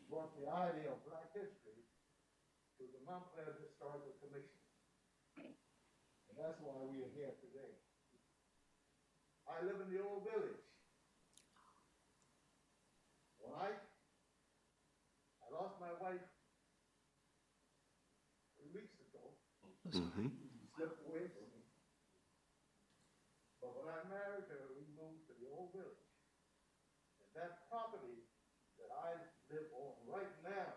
brought the idea of black history to the Mount Pleasant Historical Commission. And that's why we are here today. I live in the old village. When I lost my wife 3 weeks ago. She slipped away from me. But when I married her, we moved to the old village. And that property that I live on right now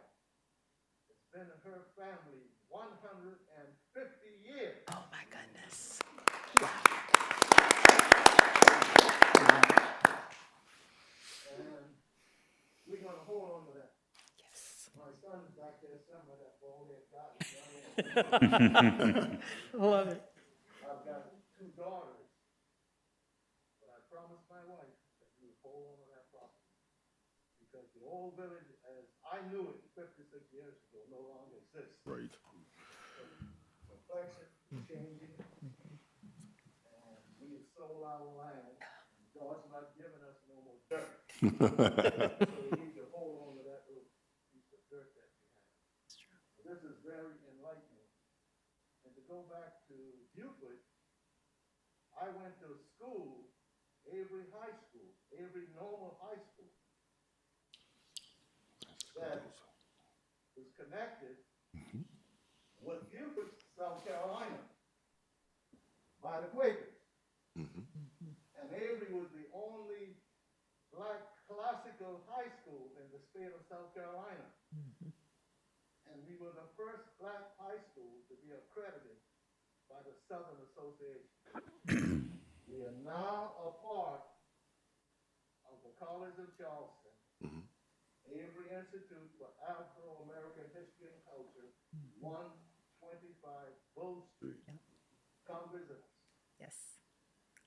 has been in her family 150 years. Oh, my goodness. And we're gonna hold on to that. Yes. My son's back there somewhere, that bald-head guy. Love it. I've got 2 daughters, but I promised my wife that we would hold on to that property. Because the old village, as I knew it 56 years ago, no longer exists. Right. Complexion is changing, and we have sold our land, and God's not giving us no more dirt. So we need to hold on to that little piece of dirt that we have. This is very enlightening. And to go back to Buford, I went to school, Avery High School, Avery Normal High School, that was connected with Buford, South Carolina, by the Quakers. And Avery was the only black classical high school in the state of South Carolina. And we were the first black high school to be accredited by the Southern Association. We are now a part of the College of Charleston, Avery Institute for Afro-American History and Culture, 125 Bull Street. Come visit us. Yes,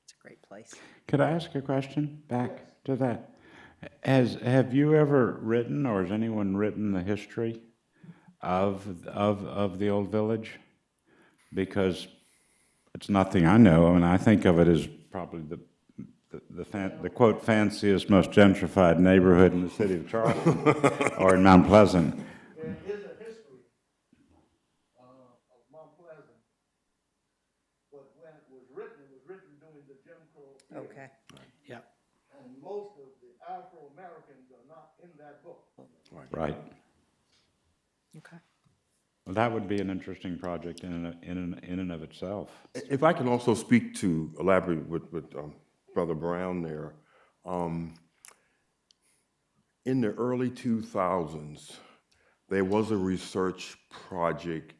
it's a great place. Could I ask a question back to that? Have you ever written, or has anyone written the history of the old village? Because it's nothing I know. I mean, I think of it as probably the quote fanciest, most gentrified neighborhood in the city of Charleston, or in Mount Pleasant. There is a history of Mount Pleasant, but when it was written during the Jim Crow period. Okay. Yeah. And most of the Afro-Americans are not in that book. Right. Okay. Well, that would be an interesting project in and of itself. If I can also speak to, elaborate with Brother Brown there, in the early 2000s, there was a research project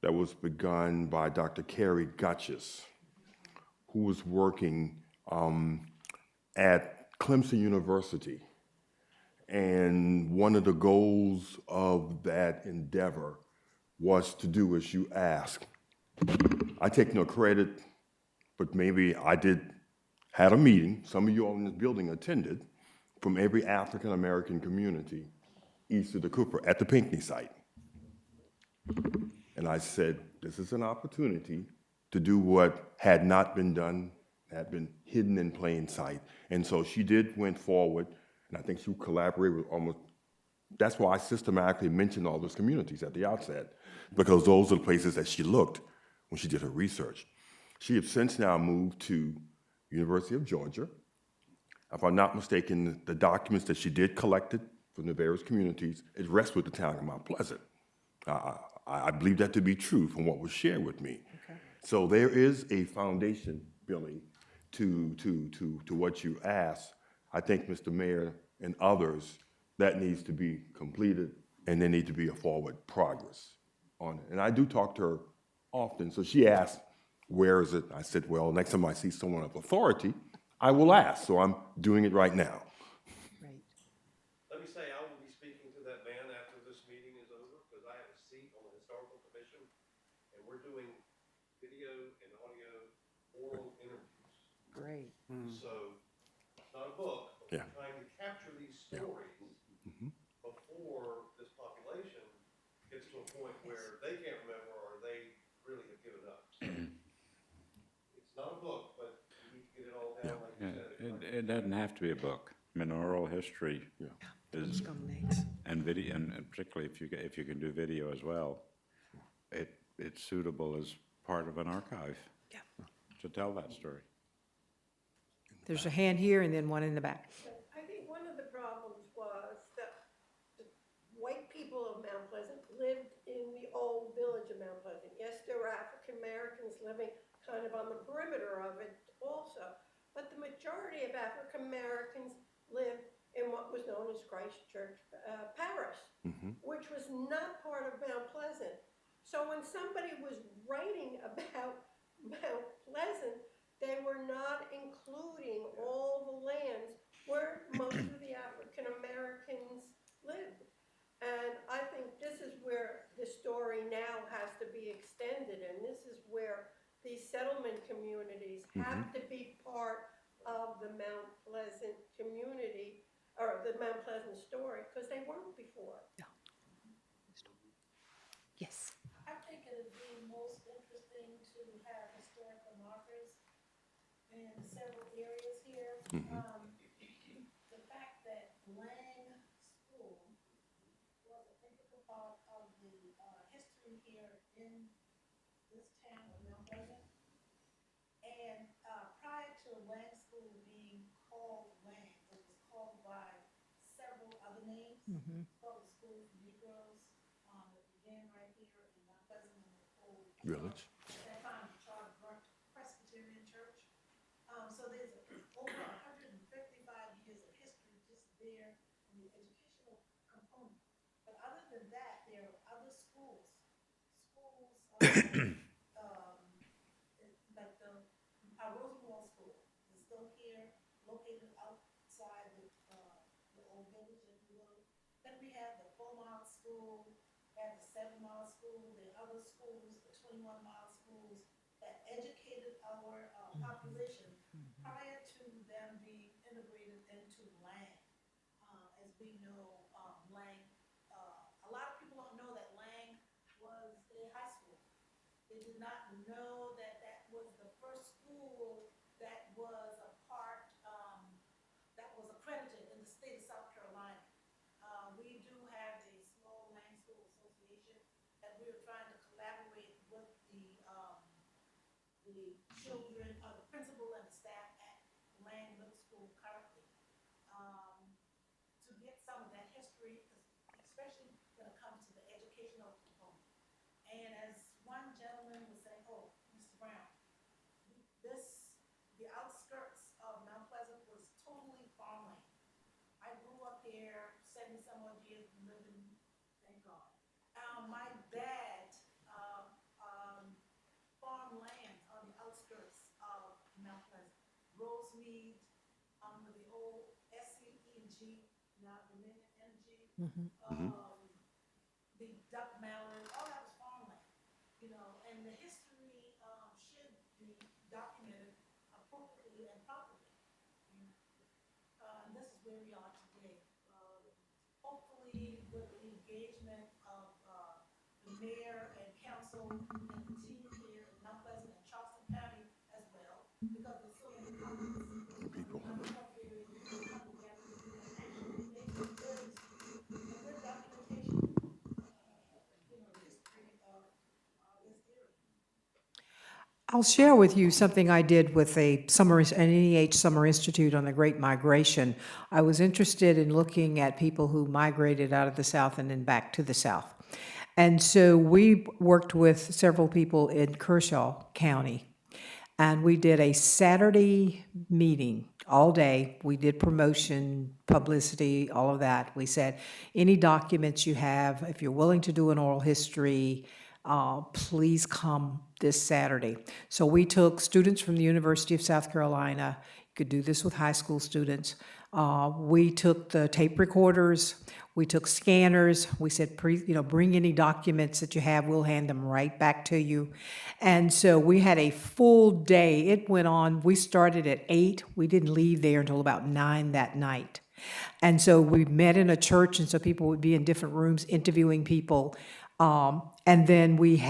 that was begun by Dr. Carrie Gutches, who was working at Clemson University. And one of the goals of that endeavor was to do as you ask. I take no credit, but maybe I had a meeting, some of you all in this building attended, from every African American community east of the Cooper at the Pinckney site. And I said, this is an opportunity to do what had not been done, had been hidden in plain sight. And so she went forward, and I think she collaborated with almost, that's why I systematically mentioned all those communities at the outset, because those are the places that she looked when she did her research. She has since now moved to University of Georgia. If I'm not mistaken, the documents that she did collected from the various communities, it rests with the town of Mount Pleasant. I believe that to be true from what was shared with me. Okay. So there is a foundation, Billy, to what you asked. I think, Mr. Mayor and others, that needs to be completed, and there need to be a forward progress on it. And I do talk to her often. So she asked, where is it? I said, well, next time I see someone of authority, I will ask. So I'm doing it right now. Great. Let me say, I will be speaking to that man after this meeting is over, because I have a seat on the Historical Commission, and we're doing video and audio oral interviews. Great. So, it's not a book, but Yeah. we're trying to capture these stories before this population gets to a point where they can't remember or they really have given up. So, it's not a book, but we need to get it all down like you said. It doesn't have to be a book. I mean, oral history is, Come next. and video, and particularly if you can do video as well, it's suitable as part of an archive Yeah. to tell that story. There's a hand here and then one in the back. I think one of the problems was that the white people of Mount Pleasant lived in the old village of Mount Pleasant. Yes, there were African Americans living kind of on the perimeter of it also, but the majority of African Americans lived in what was known as Christchurch Parish, which was not part of Mount Pleasant. So when somebody was writing about Mount Pleasant, they were not including all the lands where most of the African Americans lived. And I think this is where the story now has to be extended, and this is where these settlement communities have to be part of the Mount Pleasant community, or the Mount Pleasant story, because they weren't before. Yes. I think it would be most interesting to have historical markers in several areas here. The fact that Lang School was an integral part of the history here in this town of Mount Pleasant. And prior to Lang School being called Lang, it was called by several other names. Called the School for Negroes. It began right here in Mount Pleasant in the old Village. at that time, the Charter Presbyterian Church. So there's over 155 years of history just there in the educational component. But other than that, there are other schools. Like our Rosenwald School is still here, located outside the old village, if you will. Then we have the 4-mile school, and the 7-mile school, the other schools, the 21-mile schools that educated our population prior to them being integrated into Lang. As we know, Lang, a lot of people don't know that Lang was a high school. They did not know that that was the first school that was a part, that was accredited in the state of South Carolina. We do have a small Lang School Association that we're trying to collaborate with the children, the principal and the staff at Lang Middle School currently, to get some of that history, especially when it comes to the educational component. And as one gentleman was saying, oh, Mr. Brown, the outskirts of Mount Pleasant was totally farmland. I grew up here 70-some odd years living, thank God. My dad farmed land on the outskirts of Mount Pleasant. Rosemead, with the old SCE&G, now Dominion Energy, the duck mallard, all that was farmland, you know, and the history should be documented appropriately and properly. And this is where we are today. Hopefully, with the engagement of the mayor and council and the team here in Mount Pleasant and Charleston I'll share with you something I did with an NEH Summer Institute on the Great Migration. I was interested in looking at people who migrated out of the South and then back to the South. And so we worked with several people in Kershaw County. And we did a Saturday meeting all day. We did promotion, publicity, all of that. We said, any documents you have, if you're willing to do an oral history, please come this Saturday. So we took students from the University of South Carolina. You could do this with high school students. We took the tape recorders. We took scanners. We said, bring any documents that you have. We'll hand them right back to you. And so we had a full day. It went on. We started at 8. We didn't leave there until about 9 that night. And so we met in a church, and so people would be in different rooms interviewing people. And then we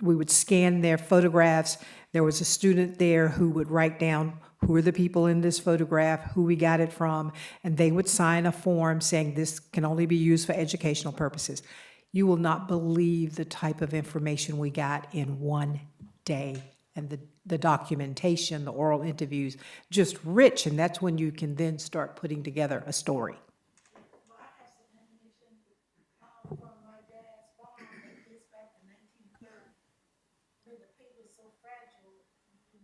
would scan their photographs. There was a student there who would write down who are the people in this photograph, who we got it from, and they would sign a form saying this can only be used for educational purposes. You will not believe the type of information we got in one day, and the documentation, the oral interviews, just rich, and that's when you can then start putting together a story. Well, I have some information, from my dad's farm that dates back to 1930. When the paper was so fragile, you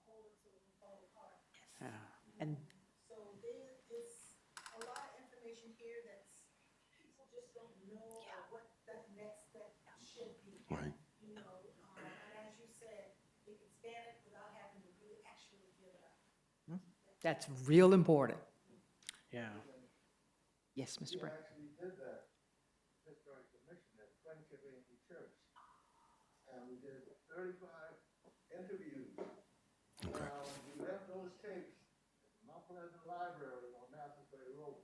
hold it so it won't fall apart. And So there is a lot of information here that's, people just don't know what that next step should be. Right. And as you said, they can scan it without having to really actually give it up. that's real important. Yeah. Yes, Mr. We Brown. actually did that, historic commission at Friend Community Church. And we did 35 interviews. Okay. We left those tapes at the Mount Pleasant Library on Masters Bay Road.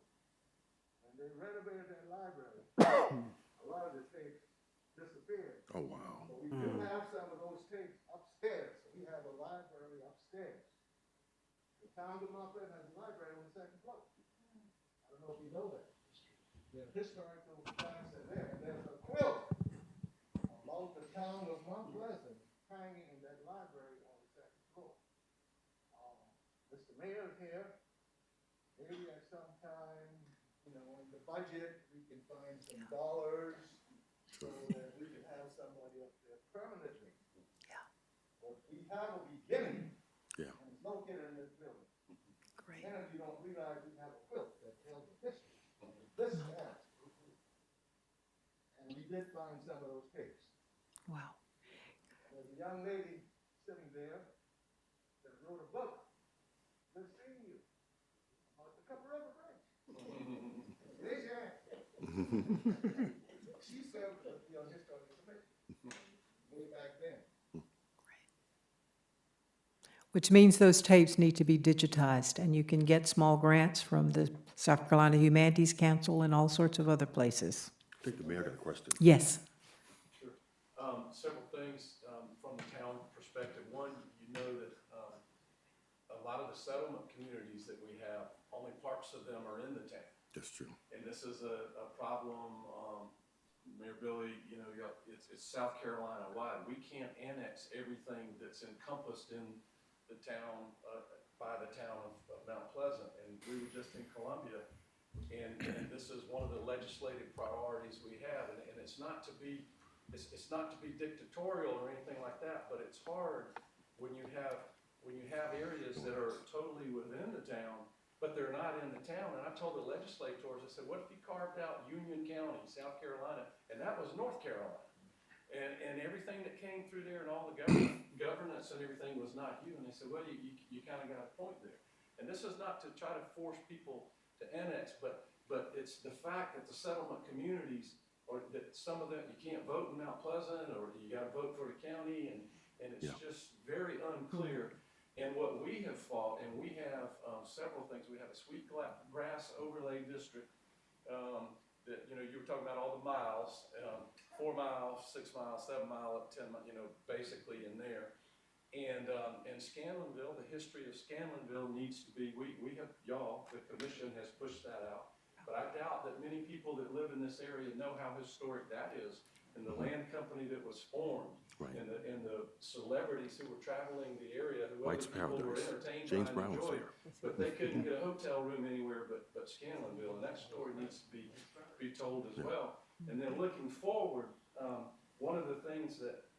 And they renovated that library. A lot of the tapes disappeared. Oh, wow. But we do have some of those tapes upstairs. So we have a library upstairs. The town of Mount Pleasant has a library on the second floor. I don't know if you know that. There are historical facts in there. And there's a quilt about the town of Mount Pleasant hanging in that library on the second floor. Mr. Mayor is here. Maybe at some time, in the budget, we can find some dollars so that we can have somebody up there permanently. Yeah. But we have a beginning. Yeah. And it's located in this building. Great. And you don't realize we have a quilt that tells the history of this town. And we did find some of those tapes. Wow. There's a young lady sitting there that wrote a book. Good seeing you. About the Copper River Bridge. Raise your hand. She served with the historical commission way back then. Which means those tapes need to be digitized, and you can get small grants from the South Carolina Humanities Council and all sorts of other places. I think the mayor got a question. Yes. Sure. Several things from the town perspective. One, you know that a lot of the settlement communities that we have, only parts of them are in the town. That's true. And this is a problem, Mayor Billy, it's South Carolina wide. We can't annex everything that's encompassed in the town, by the town of Mount Pleasant. And we were just in Columbia, and this is one of the legislative priorities we have. And it's not to be, it's not to be dictatorial or anything like that, but it's hard when you have areas that are totally within the town, but they're not in the town. And I told the legislators, I said, what if you carved out Union County, South Carolina, and that was North Carolina? And everything that came through there and all the governance and everything was not you. And they said, well, you kind of got a point there. And this is not to try to force people to annex, but it's the fact that the settlement communities, or that some of them, you can't vote in Mount Pleasant, or you got to vote for the county, and it's just very unclear. And what we have fought, and we have several things. We have a sweetgrass overlay district that, you were talking about all the miles, 4 miles, 6 miles, 7 miles, 10 miles, basically in there. And Scanlonville, the history of Scanlonville needs to be, we have, the commission has pushed that out. But I doubt that many people that live in this area know how historic that is. and the land company that was formed, Right. and the celebrities who were traveling the area, who other White's people were Paradise. entertained James by Brown and was enjoyed, there. but they couldn't get a hotel room anywhere but Scanlonville, and that story needs to be told as well. And then looking forward, one of the things that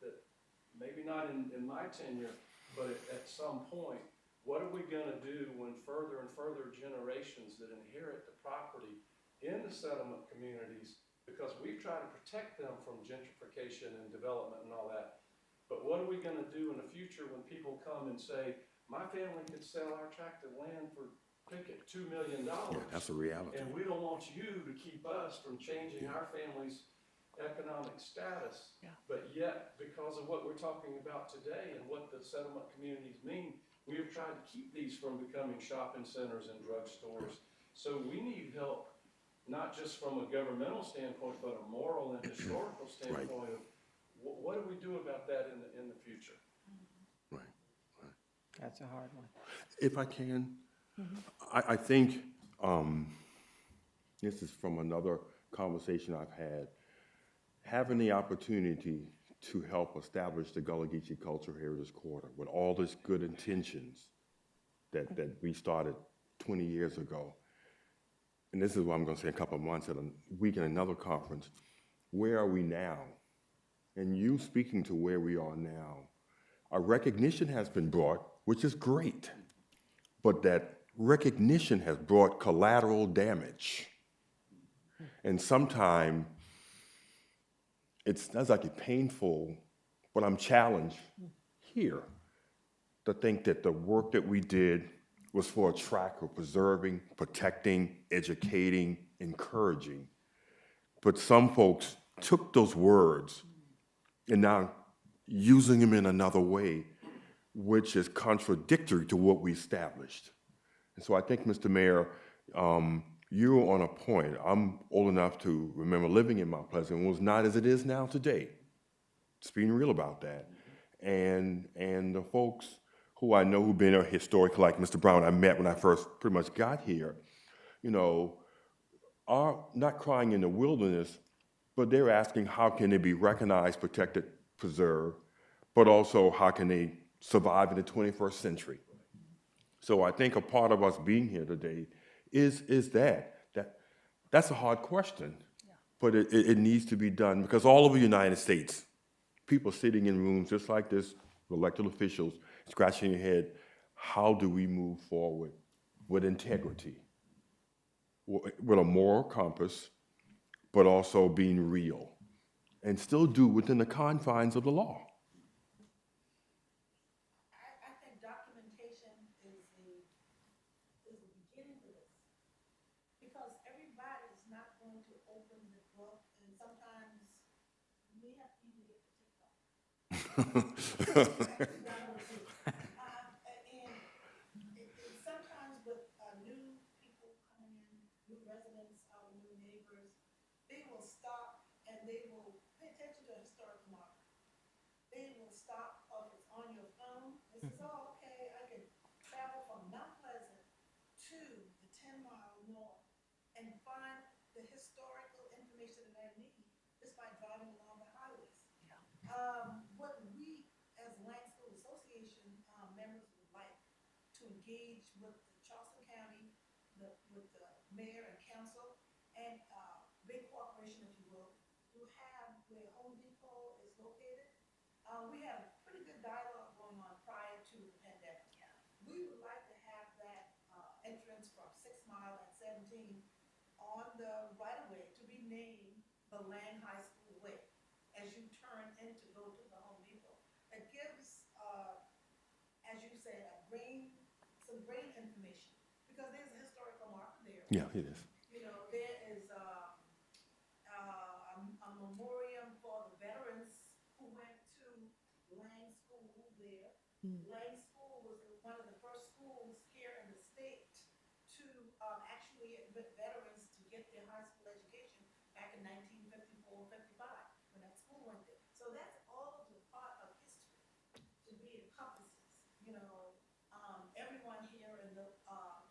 maybe not in my tenure, but at some point, what are we gonna do when further and further generations that inherit the property in the settlement communities, because we've tried to protect them from gentrification and development and all that. But what are we gonna do in the future when people come and say, my family could sell our tract of land for, pick it, $2 million? Yeah, that's a reality. And we don't want you to keep us from changing our family's economic status. Yeah. But yet, because of what we're talking about today and what the settlement communities mean, we have tried to keep these from becoming shopping centers and drugstores. So we need help, not just from a governmental standpoint, but a moral and historical standpoint of what do we do about that in the future? Right. That's a hard one. If I can, I think this is from another conversation I've had. Having the opportunity to help establish the Gullah Geechee Cultural Heritage Quarter with all this good intentions that we started 20 years ago. And this is what I'm going to say in a couple of months at a week in another conference. Where are we now? And you speaking to where we are now, a recognition has been brought, which is great, but that recognition has brought collateral damage. And sometimes that's like painful, but I'm challenged here to think that the work that we did was for a track of preserving, protecting, educating, encouraging. But some folks took those words and now using them in another way, which is contradictory to what we established. And so I think, Mr. Mayor, you're on a point. I'm old enough to remember living in Mount Pleasant. It was not as it is now today. Just being real about that. And the folks who I know who've been here historically, like Mr. Brown, I met when I first pretty much got here, you know, are not crying in the wilderness, but they're asking how can they be recognized, protected, preserved, but also how can they survive in the 21st century? So I think a part of us being here today is that's a hard question, but it needs to be done because all over the United States, people sitting in rooms just like this, elected officials, scratching their head, how do we move forward with integrity, with a moral compass, but also being real, and still do within the confines of the law? I think documentation is the beginning to this. Because everybody is not going to open the book, and sometimes we have to even get to TikTok. And sometimes with new people coming in, new residents, our new neighbors, they will stop and they will pay attention to a historical marker. They will stop, oh, it's on your phone. This is all okay. I can travel from Mount Pleasant to the 10-mile north and find the historical information that I need just by driving along the highways. What we as Land School Association members would like to engage with the Charleston County, with the mayor and council, and big corporation, if you will, to have where Home Depot is located. We had a pretty good dialogue going on prior to the pandemic. We would like to have that entrance from 6 Mile and 17 on the right of way to be named the Land High School Way as you turn in to go to the Home Depot. It gives, as you said, some great information because there's a historical marker there. Yeah, it is. You know, there is a memoriam for the veterans who went to Lang School there. Lang School was one of the first schools here in the state to actually admit veterans to get their high school education back in 1954, 55, when that school went there. So that's all the part of history to be encompasses, you know, everyone here in the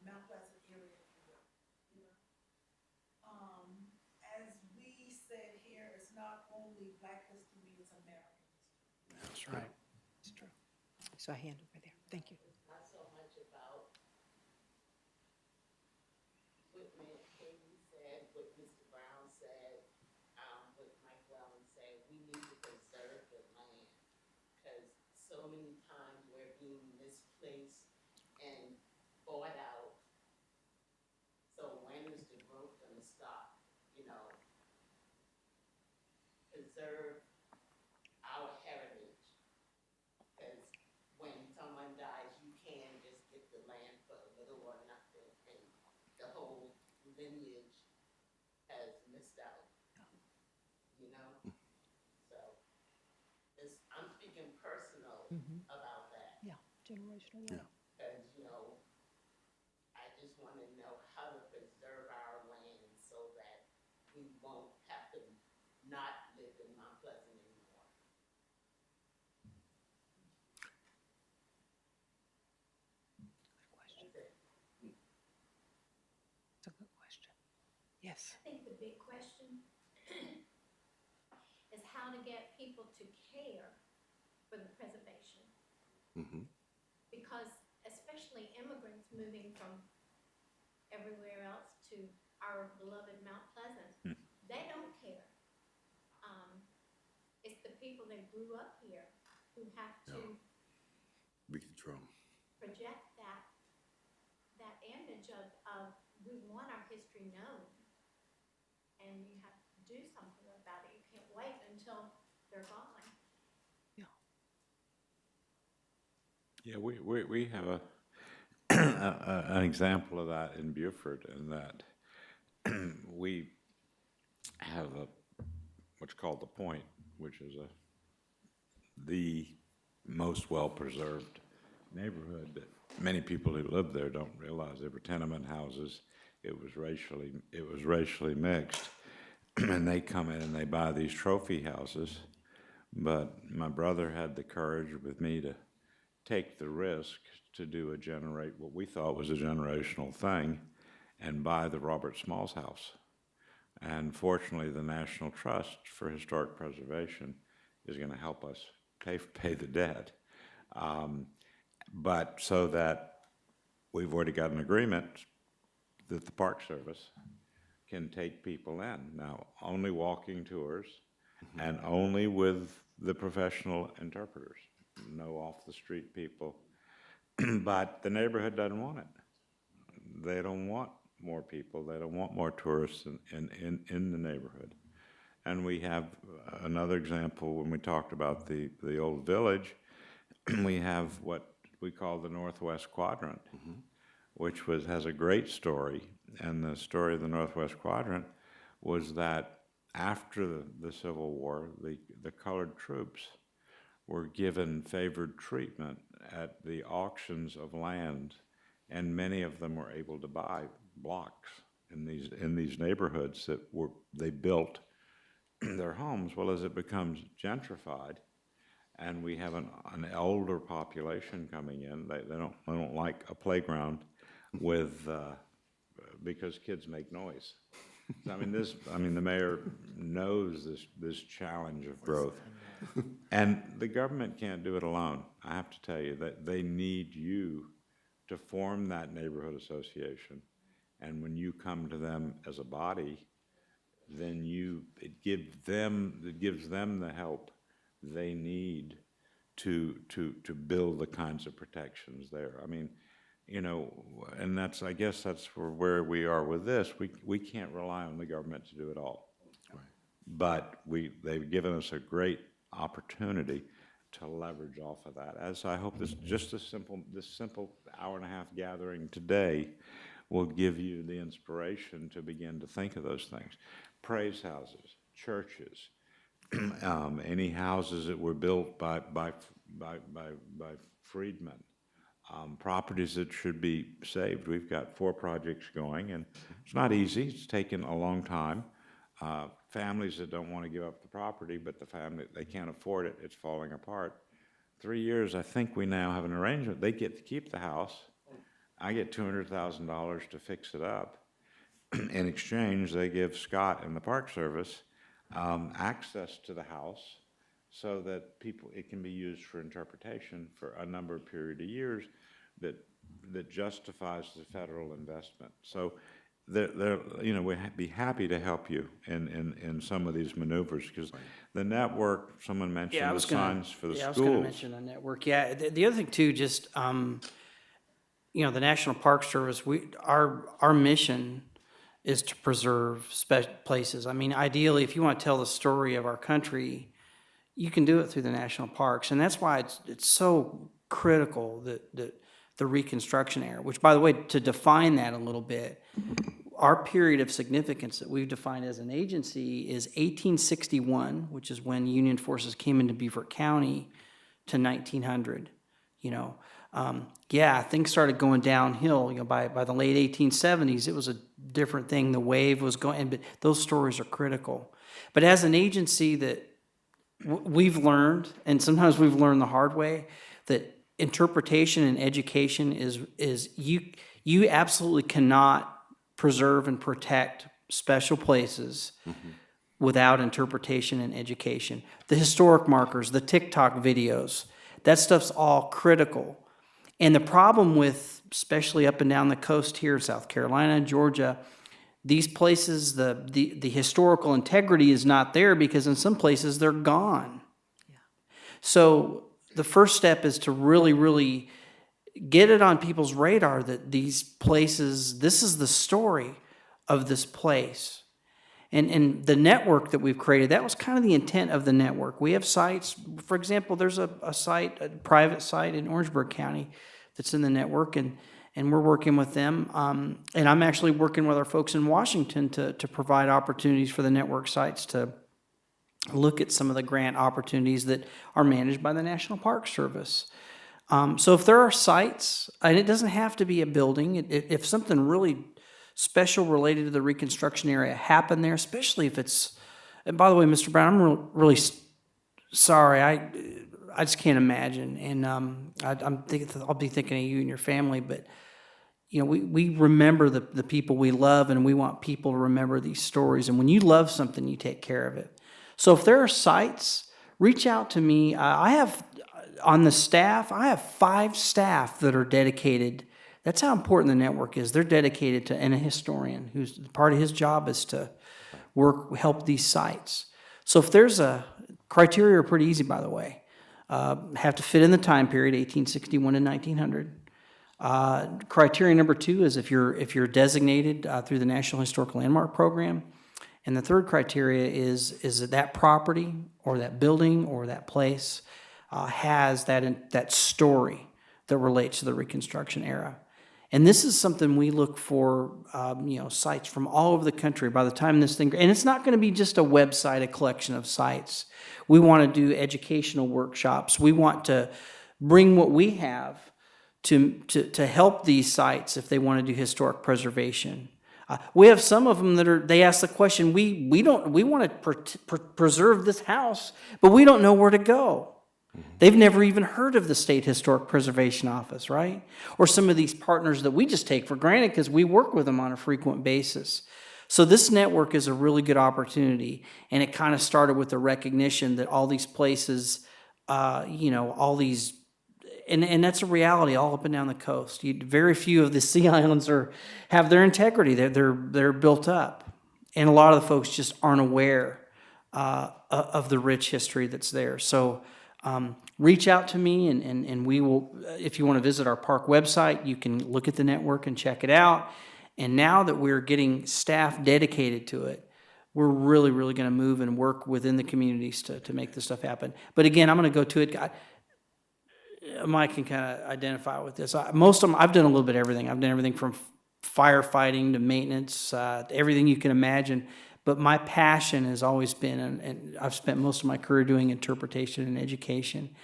Mount Pleasant area, if you will. You know? That's right. It's true. So I hand over there. Thank you. Not so much about what Mayor Haley said, what Mr. Brown said, what Mike Wellen said. We need to preserve the land, because so many times we're being misplaced and bought out. So when is the growth gonna stop? You know, preserve our heritage. Because when someone dies, you can just get the land for a little or nothing, and the whole lineage has missed out. You know? So, I'm speaking personal about that. Yeah, generational. Yeah. Because, you know, I just want to know how to preserve our land so that we won't have to not live in Mount Pleasant anymore. Question. That's it. It's a good question. Yes. I think the big question is how to get people to care for the preservation. Because especially immigrants moving from everywhere else to our beloved Mount Pleasant, they don't care. It's the people that grew up here who have to Beat the drum. project that image of we want our history known. And you have to do something about it. You can't wait until they're gone. Yeah, we have an example of that in Beaufort, in that we have what's called the Point, which is the most well-preserved neighborhood that many people who live there don't realize. They were tenement houses. It was racially mixed, and they come in and they buy these trophy houses. But my brother had the courage with me to take the risk to do what we thought was a generational thing, and buy the Robert Smalls house. And fortunately, the National Trust for Historic Preservation is going to help us pay the debt. But so that we've already got an agreement that the Park Service can take people in. Now, only walking tours and only with the professional interpreters. No off-the-street people. But the neighborhood doesn't want it. They don't want more people. They don't want more tourists in the neighborhood. And we have another example when we talked about the old village. We have what we call the Northwest Quadrant, which has a great story. And the story of the Northwest Quadrant was that after the Civil War, the colored troops were given favored treatment at the auctions of land, and many of them were able to buy blocks in these neighborhoods that they built their homes. Well, as it becomes gentrified, and we have an older population coming in, they don't like a playground because kids make noise. So, the mayor knows this challenge of growth. And the government can't do it alone. I have to tell you that they need you to form that neighborhood association. And when you come to them as a body, then it gives them the help they need to build the kinds of protections there. And I guess that's where we are with this. We can't rely on the government to do it all. Right. But they've given us a great opportunity to leverage off of that. As I hope this simple hour-and-a-half gathering today will give you the inspiration to begin to think of those things. Praise houses, churches, any houses that were built by freedmen, properties that should be saved. We've got 4 projects going, and it's not easy. It's taken a long time. Families that don't want to give up the property, but they can't afford it. It's falling apart. 3 years, I think we now have an arrangement. They get to keep the house. I get $200,000 to fix it up. In exchange, they give Scott and the Park Service access to the house so that people, it can be used for interpretation for a number of period of years that justifies the federal investment. So we'd be happy to help you in some of these maneuvers, because the network, someone mentioned Yeah, I the was gonna, signs for the yeah, I was schools. gonna mention the network. Yeah, the other thing too, just, the National Park Service, our mission is to preserve places. I mean, ideally, if you want to tell the story of our country, you can do it through the national parks. And that's why it's so critical that the Reconstruction era, which, by the way, to define that a little bit, our period of significance that we've defined as an agency is 1861, which is when Union forces came into Beaufort County, to 1900. Things started going downhill. By the late 1870s, it was a different thing. The wave was going, but those stories are critical. But as an agency that we've learned, and sometimes we've learned the hard way, that interpretation and education is you absolutely cannot preserve and protect special places without interpretation and education. The historic markers, the TikTok videos, that stuff's all critical. And the problem with, especially up and down the coast here, South Carolina, Georgia, these places, the historical integrity is not there because in some places they're gone. So the first step is to really, really get it on people's radar that these places, this is the story of this place. And the network that we've created, that was kind of the intent of the network. We have sites, for example, there's a site, a private site in Orangeburg County that's in the network, and we're working with them. And I'm actually working with our folks in Washington to provide opportunities for the network sites to look at some of the grant opportunities that are managed by the National Park Service. So if there are sites, and it doesn't have to be a building, if something really special related to the Reconstruction area happened there, especially if it's, and by the way, Mr. Brown, I'm really sorry, I just can't imagine, and I'll be thinking of you and your family, but we remember the people we love, and we want people to remember these stories, and when you love something, you take care of it. So if there are sites, reach out to me. I have, on the staff, I have 5 staff that are dedicated. That's how important the network is. They're dedicated to, and a historian who's part of his job is to help these sites. So if there's criteria are pretty easy, by the way. Have to fit in the time period, 1861 to 1900. Criteria number 2 is if you're designated through the National Historical Landmark Program. And the third criteria is that property or that building or that place has that story that relates to the Reconstruction era. And this is something we look for, sites from all over the country. By the time this thing, and it's not going to be just a website, a collection of sites. We want to do educational workshops. We want to bring what we have to help these sites if they want to do historic preservation. We have some of them they ask the question, we want to preserve this house, but we don't know where to go. They've never even heard of the State Historic Preservation Office, right? Or some of these partners that we just take for granted because we work with them on a frequent basis. So this network is a really good opportunity, and it kind of started with the recognition that all these places, all these, and that's a reality all up and down the coast. Very few of the sea islands have their integrity. They're built up, and a lot of the folks just aren't aware of the rich history that's there. So reach out to me, and we will, if you want to visit our park website, you can look at the network and check it out. And now that we're getting staff dedicated to it, we're really, really going to move and work within the communities to make this stuff happen. But again, I'm going to go to it. Mike can kind of identify with this. Most of them, I've done a little bit of everything. I've done everything from firefighting to maintenance, everything you can imagine. But my passion has always been, and I've spent most of my career doing interpretation and education.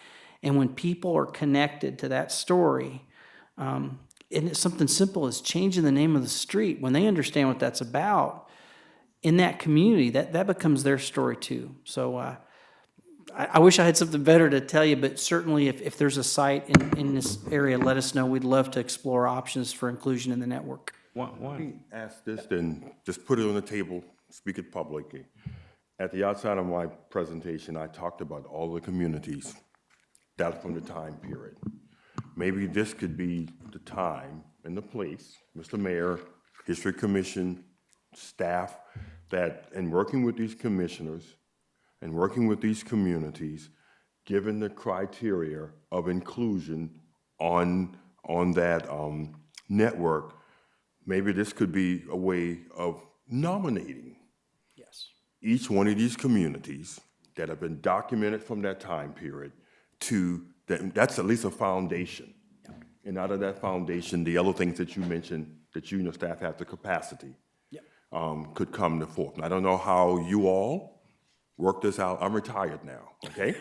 And when people are connected to that story, and it's something simple as changing the name of the street, when they understand what that's about in that community, that becomes their story too. So I wish I had something better to tell you, but certainly if there's a site in this area, let us know. We'd love to explore options for inclusion in the network. Let me ask this, then just put it on the table, speak it publicly. At the outset of my presentation, I talked about all the communities that from the time period. Maybe this could be the time and the place, Mr. Mayor, History Commission, staff, that in working with these commissioners and working with these communities, given the criteria of inclusion on that network, maybe this could be a way of nominating Yes. each one of these communities that have been documented from that time period to, that's at least a foundation. And out of that foundation, the other things that you mentioned, that you and your staff have the capacity, could come to forth. And I don't know how you all work this out. I'm retired now, okay?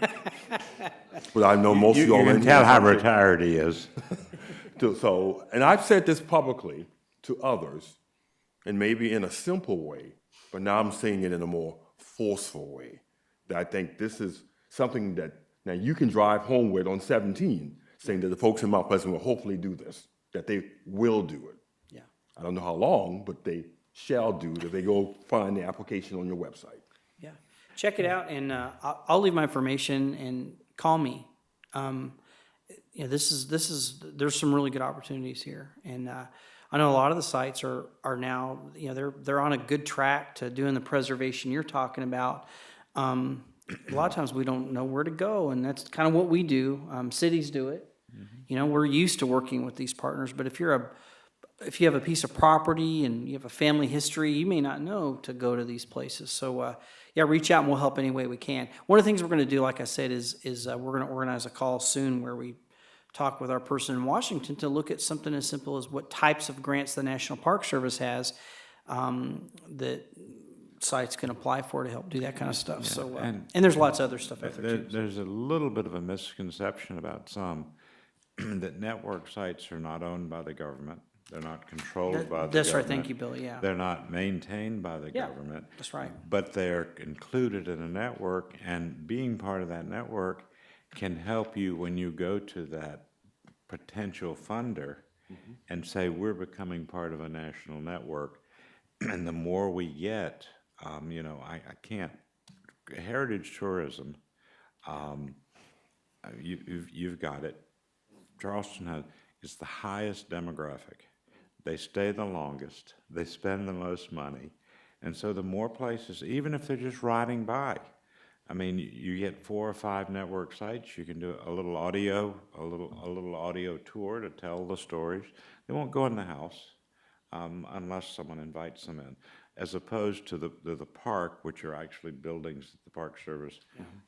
But I know most of you all. You can tell how retired he is. So, and I've said this publicly to others, and maybe in a simple way, but now I'm saying it in a more forceful way. That I think this is something that now you can drive home with on 17, saying that the folks in Mount Pleasant will hopefully do this, that they will do it. Yeah. I don't know how long, but they shall do it if they go find the application on your website. Yeah, check it out, and I'll leave my information and call me. Yeah, there's some really good opportunities here, and I know a lot of the sites are now, they're on a good track to doing the preservation you're talking about. A lot of times we don't know where to go, and that's kind of what we do. Cities do it. We're used to working with these partners, but if you have a piece of property and you have a family history, you may not know to go to these places. So, reach out and we'll help any way we can. One of the things we're going to do, like I said, is we're going to organize a call soon where we talk with our person in Washington to look at something as simple as what types of grants the National Park Service has that sites can apply for to help do that kind of stuff. So, and there's lots of other stuff out there too. There's a little bit of a misconception about some that network sites are not owned by the government. They're not controlled by the government. That's right. Thank you, Billy. Yeah. They're not maintained by the Yeah, government. that's right. But they're included in a network, and being part of that network can help you when you go to that potential funder and say, we're becoming part of a national network. And the more we get, I can't, heritage tourism, you've got it. Charleston is the highest demographic. They stay the longest. They spend the most money. And so the more places, even if they're just riding by, I mean, you get 4 or 5 network sites. You can do a little audio tour to tell the stories. They won't go in the house unless someone invites them in, as opposed to the park, which are actually buildings that the Park Service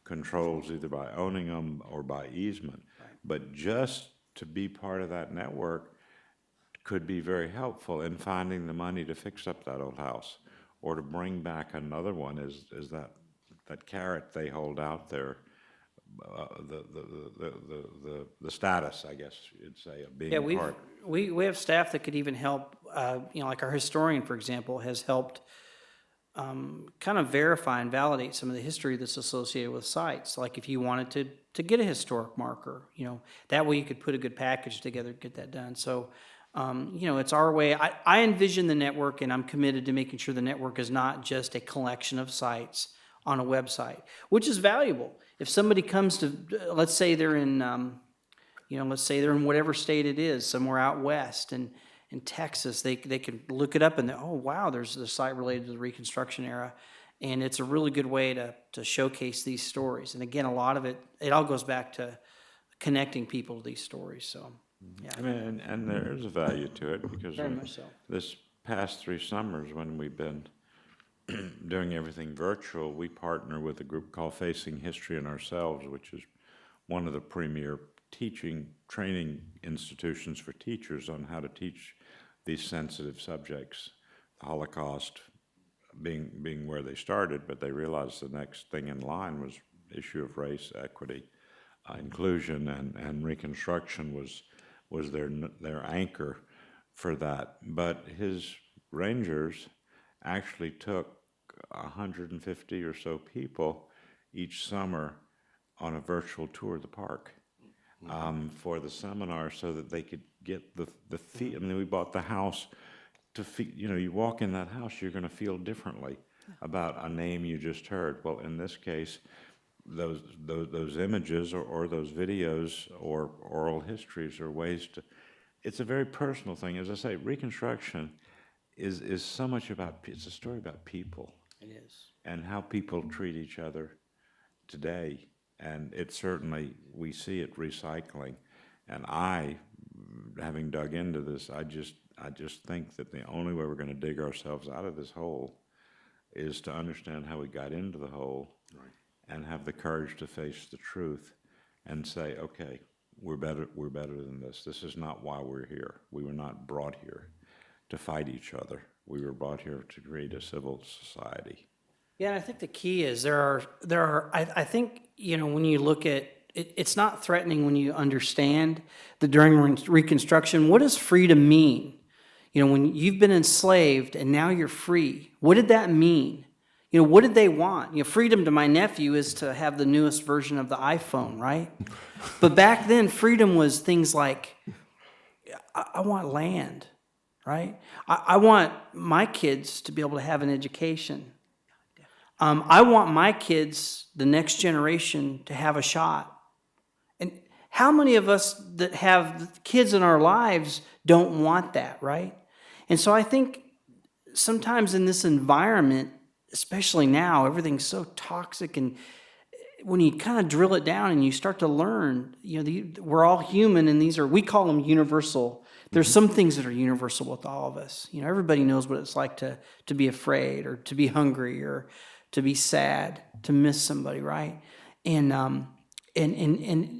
controls either by owning them or by easement. Right. But just to be part of that network could be very helpful in finding the money to fix up that old house or to bring back another one. Is that carrot they hold out there, the status, I guess you'd say, of being part. We have staff that could even help, like our historian, for example, has helped kind of verify and validate some of the history that's associated with sites. Like if you wanted to get a historic marker, that way you could put a good package together to get that done. So, it's our way. I envision the network, and I'm committed to making sure the network is not just a collection of sites on a website, which is valuable. If somebody comes to, let's say they're in, whatever state it is, somewhere out west in Texas, they can look it up and oh wow, there's a site related to the Reconstruction era, and it's a really good way to showcase these stories. And again, a lot of it all goes back to connecting people to these stories. So, yeah. I mean, and there is a value to it because very much so. This past 3 summers when we've been doing everything virtual, we partner with a group called Facing History and Ourselves, which is one of the premier training institutions for teachers on how to teach these sensitive subjects. The Holocaust being where they started, but they realized the next thing in line was the issue of race, equity, inclusion, and Reconstruction was their anchor for that. But his Rangers actually took 150 or so people each summer on a virtual tour of the park for the seminar so that they could get the feel. I mean, we bought the house to feel, you walk in that house, you're going to feel differently about a name you just heard. Well, in this case, those images or those videos or oral histories are ways to, it's a very personal thing. As I say, Reconstruction is so much about, it's a story about people. It is. And how people treat each other today. And it certainly, we see it recycling. And having dug into this, I just think that the only way we're going to dig ourselves out of this hole is to understand how we got into the hole, right, and have the courage to face the truth and say, okay, we're better than this. This is not why we're here. We were not brought here to fight each other. We were brought here to create a civil society. Yeah, and I think the key is I think, when you look at it, it's not threatening when you understand that during Reconstruction, what does freedom mean? When you've been enslaved and now you're free, what did that mean? What did they want? Freedom to my nephew is to have the newest version of the iPhone, right? But back then, freedom was things like, I want land, right? I want my kids to be able to have an education. I want my kids, the next generation, to have a shot. And how many of us that have kids in our lives don't want that, right? And so I think sometimes in this environment, especially now, everything's so toxic, and when you kind of drill it down and you start to learn, we're all human, and we call them universal. There's some things that are universal with all of us. Everybody knows what it's like to be afraid, or to be hungry, or to be sad, to miss somebody, right? And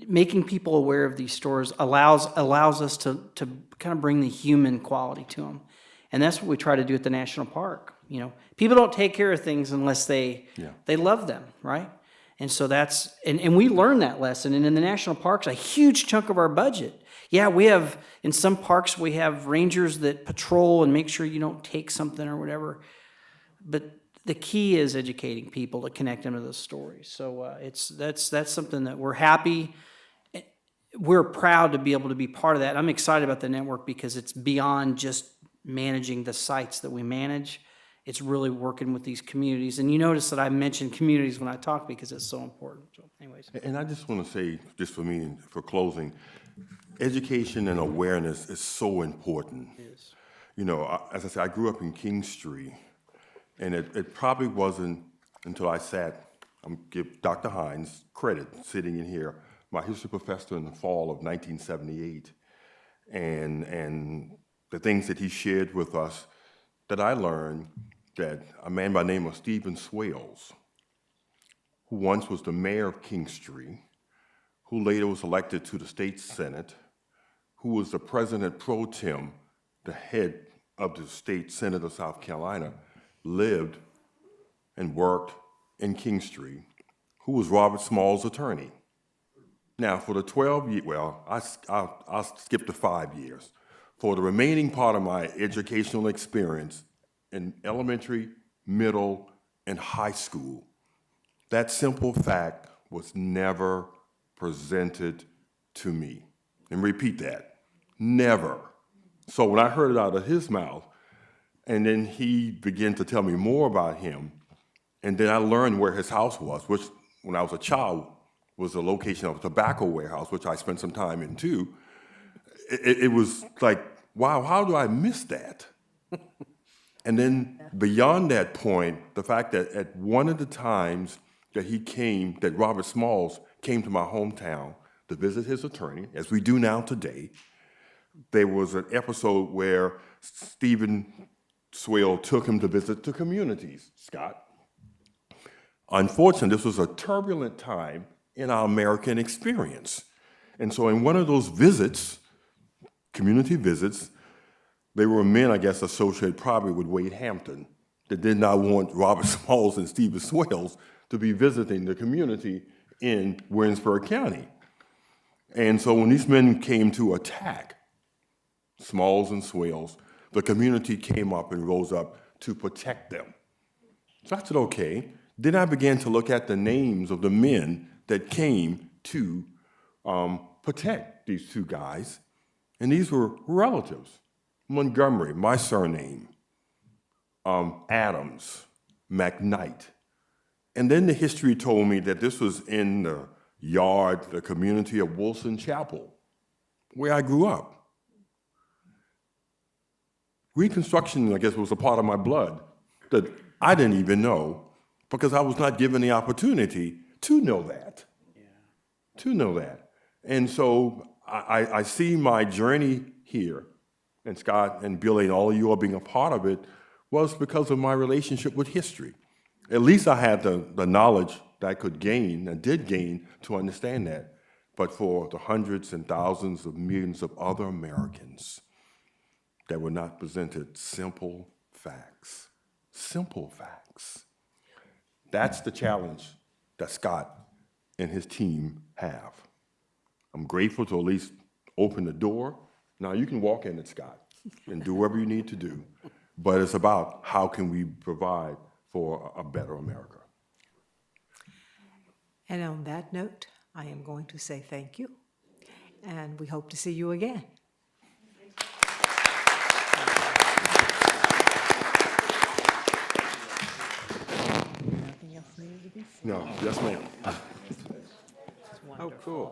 making people aware of these stories allows us to kind of bring the human quality to them. And that's what we try to do at the national park. People don't take care of things unless they love them, right? And so and we learn that lesson. And in the national parks, a huge chunk of our budget. Yeah, in some parks, we have rangers that patrol and make sure you don't take something or whatever. But the key is educating people to connect them to those stories. So that's something that we're happy. We're proud to be able to be part of that. I'm excited about the network because it's beyond just managing the sites that we manage. It's really working with these communities. And you notice that I mention communities when I talk because it's so important. So anyways. And I just want to say, just for me, and for closing, education and awareness is so important. It is. As I said, I grew up in King Street, and it probably wasn't until I give Dr. Hines credit, sitting in here, my history professor in the fall of 1978, and the things that he shared with us, that I learned that a man by the name of Stephen Swales, who once was the mayor of King Street, who later was elected to the state senate, who was the president pro tem, the head of the state senate of South Carolina, lived and worked in King Street, who was Robert Small's attorney. Now, for the 12 years, I'll skip to 5 years. For the remaining part of my educational experience in elementary, middle, and high school, that simple fact was never presented to me. And repeat that, never. So when I heard it out of his mouth, and then he began to tell me more about him, and then I learned where his house was, which when I was a child was the location of a tobacco warehouse, which I spent some time in too. It was like, wow, how do I miss that? And then beyond that point, the fact that at one of the times that Robert Smalls came to my hometown to visit his attorney, as we do now today, there was an episode where Stephen Swale took him to visit the communities, Scott. Unfortunately, this was a turbulent time in our American experience. And so in one of those visits, community visits, there were men, I guess, associated probably with Wade Hampton that did not want Robert Smalls and Stephen Swales to be visiting the community in Winsburg County. And so when these men came to attack Smalls and Swales, the community came up and rose up to protect them. So I said, okay. Then I began to look at the names of the men that came to protect these two guys. And these were relatives. Montgomery, my surname, Adams, McKnight. And then the history told me that this was in the yard, the community of Wilson Chapel, where I grew up. Reconstruction, I guess, was a part of my blood that I didn't even know because I was not given the opportunity to know that. To know that. And so I see my journey here, and Scott and Billy and all of you all being a part of it, was because of my relationship with history. At least I had the knowledge that I could gain and did gain to understand that. But for the hundreds and thousands of millions of other Americans that were not presented simple facts. Simple facts. That's the challenge that Scott and his team have. I'm grateful to at least open the door. Now you can walk in it, Scott, and do whatever you need to do. But it's about how can we provide for a better America. And on that note, I am going to say thank you, and we hope to see you again. Nothing else needed to be said. No, yes, ma'am. It's wonderful. Oh, cool.